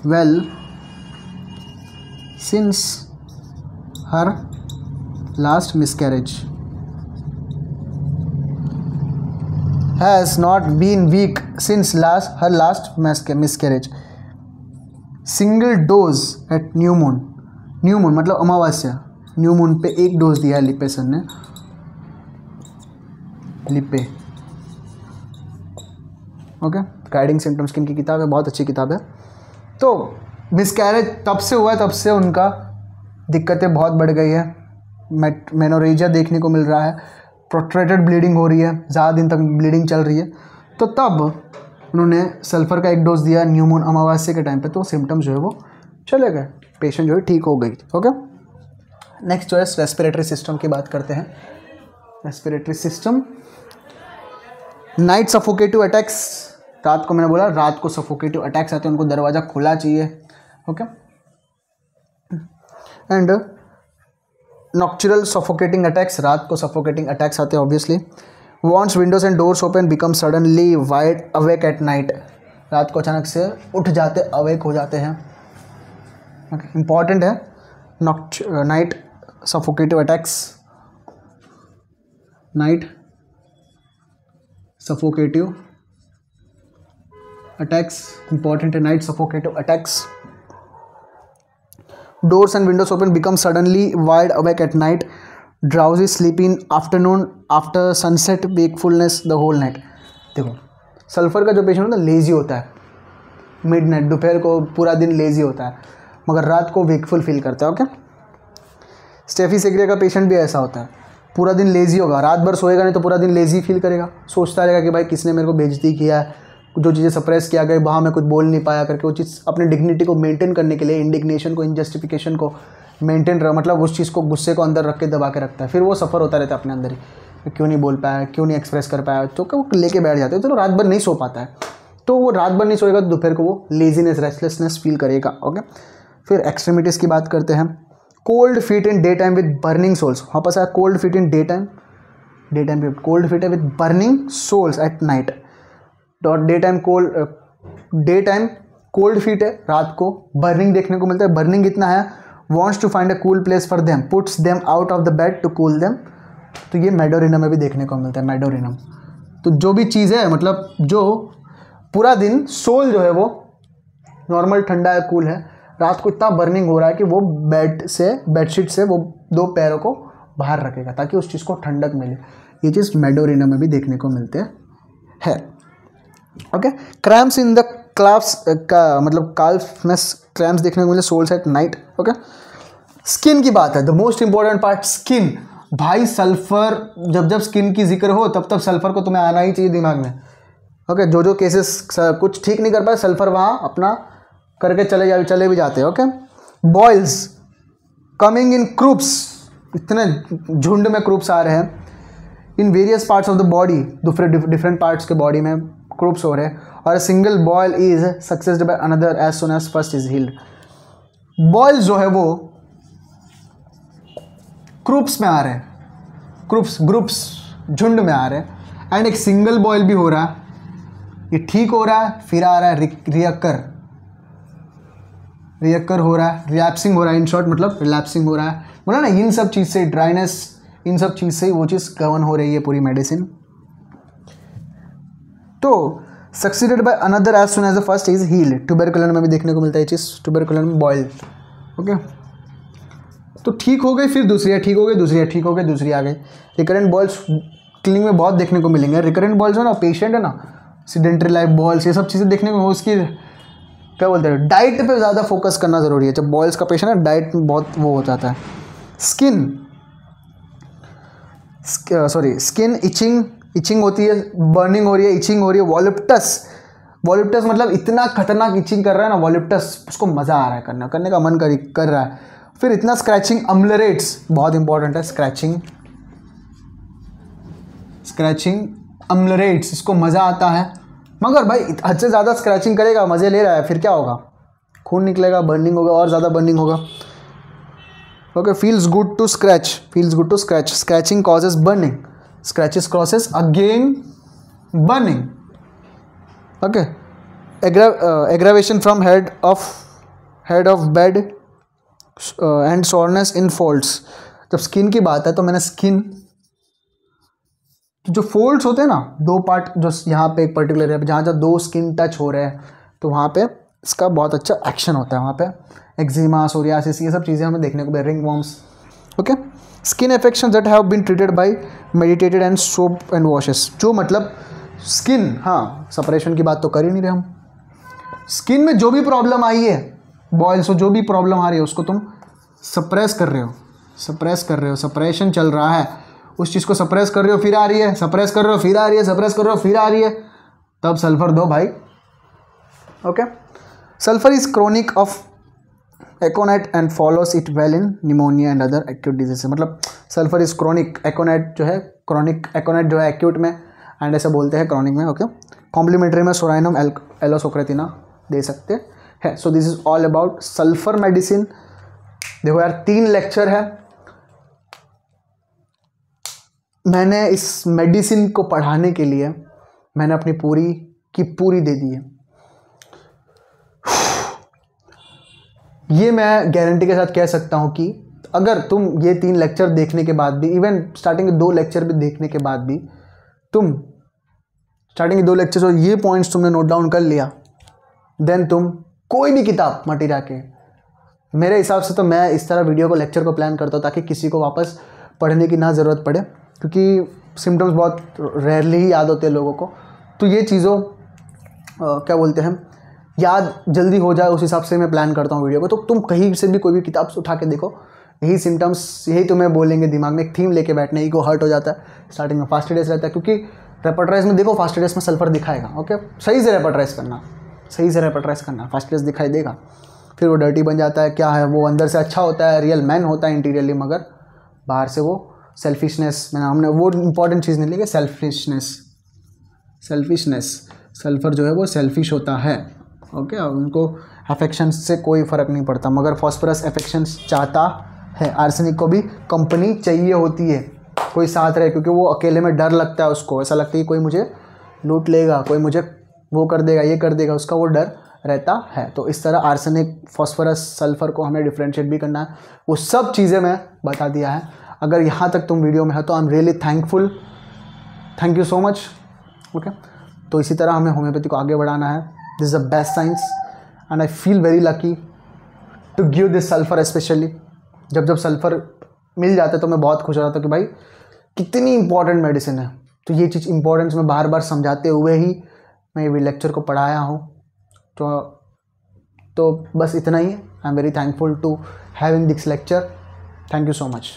S1: well since her last miscarriage, has not been weak since her last miscarriage, single dose at new moon, new moon मतलब अमावस्या, new moon पे एक dose दिया है लिप्पे सर ने, लिप्पे। ओके, गाइडिंग सिम्टम्स की इनकी किताब है, बहुत अच्छी किताब है। तो मिसकैरेज तब से हुआ है, तब से उनका दिक्कतें बहुत बढ़ गई है, मेनोरेजिया देखने को मिल रहा है, प्रोट्रेटेड ब्लीडिंग हो रही है, ज़्यादा दिन तक ब्लीडिंग चल रही है। तो तब उन्होंने सल्फ़र का एक डोज दिया न्यू मून अमावस्या के टाइम पे, तो सिम्टम्स जो है वो चले गए, पेशेंट जो है ठीक हो गई। ओके, नेक्स्ट जो है रेस्पिरेटरी सिस्टम की बात करते हैं। Respiratory system, night suffocative attacks, रात को मैंने बोला रात को सफोकेटिव अटैक्स आते हैं, उनको दरवाज़ा खुला चाहिए। Okay, and nocturnal suffocating attacks, रात को सफोकेटिंग अटैक्स आते हैं obviously. Wants Windows and doors open, become suddenly wide awake at night, रात को अचानक से उठ जाते, अवेक हो जाते हैं। ओके, इंपॉर्टेंट है night suffocative attacks, night suffocative attacks important है, night suffocative attacks. Doors and windows open, become suddenly wide awake at night, drowsy sleep in afternoon after sunset, wakefulness the whole night. देखो sulphur का जो patient होता है lazy होता है, midnight दोपहर को पूरा दिन लेजी होता है, मगर रात को वेकफुल फील करता है। ओके, स्टेफी सेग्रिया का पेशेंट भी ऐसा होता है, पूरा दिन लेजी होगा, रात भर सोएगा नहीं तो पूरा दिन लेजी फील करेगा, सोचता रहेगा कि भाई किसने मेरे को बेइज्जती किया है, जो चीज़ें सप्रेस किया गया वहाँ मैं कुछ बोल नहीं पाया करके, वो चीज़ अपने डिग्निटी को मेंटेन करने के लिए इंडिग्नेशन को, इनजस्टिफिकेशन को मेंटेन मतलब उस चीज़ को, गुस्से को अंदर रख के दबा के रखता है, फिर वो सफ़र होता रहता है अपने अंदर ही, क्यों नहीं बोल पाया, क्यों नहीं एक्सप्रेस कर पाया, तो वो लेके बैठ जाते हैं, चलो रात भर नहीं सो पाता है, तो वो रात भर नहीं सोएगा तो दोपहर को वो लेजीनेस रेस्टलेसनेस फील करेगा। ओके, फिर एक्सट्रीमिटीज़ की बात करते हैं। Cold feet in day time with burning soles, वापस आया cold feet in day time पे कोल्ड फीट है with burning soles at night, day time cold feet है, रात को बर्निंग देखने को मिलता है, बर्निंग कितना है, wants to find a cool place for them, puts them out of the bed to cool them, तो ये मेडोरिनम में भी देखने को मिलता है, मेडोरिनम। तो जो भी चीज़ है मतलब जो पूरा दिन सोल जो है वो नॉर्मल ठंडा है, कूल है, रात को इतना बर्निंग हो रहा है कि वो बेडशीट से वो दो पैरों को बाहर रखेगा ताकि उस चीज़ को ठंडक मिले, ये चीज़ मेडोरिनम में भी देखने को मिलते हैं। Okay, cramps in the calves का मतलब काल्फनेस, क्रैम्प्स देखने को मिले soles at night. Okay, skin की बात है, the most important part skin. भाई सल्फर, जब स्किन की जिक्र हो तब सल्फर को तुम्हें आना ही चाहिए दिमाग में। ओके, जो केसेस कुछ ठीक नहीं कर पाए सल्फर वहाँ अपना करके चले भी जाते हैं। Okay, boils coming in groups, इतने झुंड में क्रूप्स आ रहे हैं, in various parts of the body, different parts के बॉडी में क्रूप्स हो रहे हैं, और single boil is succeeded by another as soon as first is healed. Boils जो है वो क्रूप्स में आ रहे हैं, ग्रुप्स झुंड में आ रहे हैं, एंड एक सिंगल बॉयल भी हो रहा है, ये ठीक हो रहा है, फिर आ रहा है रियक्कर हो रहा है, रिलैप्सिंग हो रहा है, इन शॉर्ट मतलब रिलैप्सिंग हो रहा है, बोला ना, इन सब चीज़ से ड्राइनेस, इन सब चीज़ से वो चीज़ गवर्न हो रही है पूरी मेडिसिन। तो succeeded by another as soon as the first is healed, tuberculin में भी देखने को मिलता है ये चीज़, ट्यूबरकुलन में बॉयल। ओके, तो ठीक हो गई, फिर दूसरी ठीक हो गई, दूसरी ठीक हो गई, दूसरी आ गई। रिकरेंट बॉल्स क्लिनिक में बहुत देखने को मिलेंगे। रिकरेंट बॉल्स हो ना, पेशेंट है ना, सीडेंटरी लाइफ बॉल्स, ये सब चीज़ें देखने को, उसकी क्या बोलते हैं, डाइट पे ज़्यादा फोकस करना ज़रूरी है। जब बॉयल्स का पेशेंट है डाइट में बहुत वो हो जाता है। स्किन इचिंग होती है, बर्निंग हो रही है, इचिंग हो रही है। वॉल्यूप्टस मतलब इतना खतरनाक इचिंग कर रहा है ना वॉल्यूप्टस, उसको मज़ा आ रहा है करने का मन कर रहा है। फिर इतना स्क्रैचिंग, अम्लरेट्स बहुत इंपॉर्टेंट है, स्क्रैचिंग अम्लरेट्स, इसको मज़ा आता है। मगर भाई हद से ज़्यादा स्क्रैचिंग करेगा, मज़े ले रहा है, फिर क्या होगा, खून निकलेगा, बर्निंग होगा, और ज़्यादा बर्निंग होगा। Okay, feels good to scratch. Feels good to scratch. Scratching causes burning. Scratches causes again burning. Okay. Aggravation from head of bed and soreness in folds. जब स्किन की बात है तो मैंने स्किन जो फोल्ड्स होते हैं ना, दो पार्ट जो यहाँ पे एक पर्टिकुलर है जहाँ जहाँ दो स्किन टच हो रहे हैं, तो वहाँ पे इसका बहुत अच्छा एक्शन होता है. वहाँ पे एक्जिमा, सोरियासिस, ये सब चीज़ें हमें देखने को, ringworms. Okay. Skin infection that have been treated by meditated and soap and washes. जो मतलब स्किन, हाँ सेपरेशन की बात तो कर ही नहीं रहे हम. स्किन में जो भी प्रॉब्लम आई है, बॉयल्स हो, जो भी प्रॉब्लम आ रही है, उसको तुम सप्रेस कर रहे हो, सप्रेशन चल रहा है, उस चीज़ को सप्रेस कर रहे हो, फिर आ रही है, सप्रेस कर रहे हो, फिर आ रही है, सप्रेस कर रहे हो, फिर आ रही है, तब सल्फर दो भाई. Okay. Sulphur is chronic of aconite and follows it well in pneumonia and other acute disease. मतलब सल्फर इज क्रोनिक, एकोनाइट जो है क्रोनिक, एकोनाइट जो है एक्यूट में एंड ऐसे बोलते हैं क्रोनिक में. ओके. कॉम्प्लीमेंट्री में सोराइनम एलोसोक्रेटिना दे सकते हैं. So this is all about sulphur medicine. देखो यार 3 लेक्चर है, मैंने इस मेडिसिन को पढ़ाने के लिए मैंने अपनी पूरी की पूरी दे दी है. ये मैं गारंटी के साथ कह सकता हूँ कि अगर तुम ये 3 लेक्चर देखने के बाद भी, इवन स्टार्टिंग के 2 लेक्चर भी देखने के बाद भी, तुम स्टार्टिंग के 2 लेक्चर और ये पॉइंट्स तुमने नोट डाउन कर लिया, देन तुम कोई भी किताब मटेरियल के, मेरे हिसाब से तो मैं इस तरह वीडियो को, लेक्चर को प्लान करता हूँ ताकि किसी को वापस पढ़ने की ना ज़रूरत पड़े, क्योंकि सिम्टम्स बहुत रेयरली ही याद होते हैं लोगों को. तो ये चीज़ों क्या बोलते हैं, याद जल्दी हो जाए, उस हिसाब से मैं प्लान करता हूँ वीडियो को. तो तुम कहीं से भी कोई भी किताब से उठा के देखो, यही सिम्टम्स, यही तुम्हें बोलेंगे दिमाग में. एक थीम लेके बैठने, ईगो हर्ट हो जाता है स्टार्टिंग में, फास्टिडेस रहता है, क्योंकि रेपर्टराइज में देखो फास्टिडेस में सल्फर दिखाएगा. ओके. सही से रेपर्टराइज करना, फास्टिडेस दिखाई देगा, फिर वो डर्टी बन जाता है. क्या है वो, अंदर से अच्छा होता है, रियल मैन होता है इंटीरियरली, मगर बाहर से वो सेल्फिशनेस, हमने वो इंपॉर्टेंट चीज़ नहीं ली, सेल्फिशनेस. सल्फर जो है वो सेल्फिश होता है. ओके. उनको अफेक्शन से कोई फ़र्क नहीं पड़ता, मगर फॉस्फोरस अफेक्शन चाहता है. आर्सेनिक को भी कंपनी चाहिए होती है, कोई साथ रहे, क्योंकि वो अकेले में डर लगता है उसको, ऐसा लगता है कि कोई मुझे लूट लेगा, कोई मुझे वो कर देगा, ये कर देगा, उसका वो डर रहता है. तो इस तरह आर्सेनिक, फॉस्फोरस, सल्फर को हमें डिफ्रेंशिएट भी करना है. वो सब चीज़ें मैं बता दिया है. अगर यहाँ तक तुम वीडियो में है तो I am really thankful, thank you so much. Okay. तो इसी तरह हमें होम्योपैथी को आगे बढ़ाना है. This is the best science and I feel very lucky to give this sulphur. Specially जब सल्फर मिल जाता है तो मैं बहुत खुश हो जाता हूँ कि भाई कितनी इंपॉर्टेंट मेडिसिन है. तो ये चीज़ इंपॉर्टेंस में बार बार समझाते हुए ही मैं ये लेक्चर को पढ़ाया हूँ. तो बस इतना ही. I am very thankful to having this lecture. Thank you so much.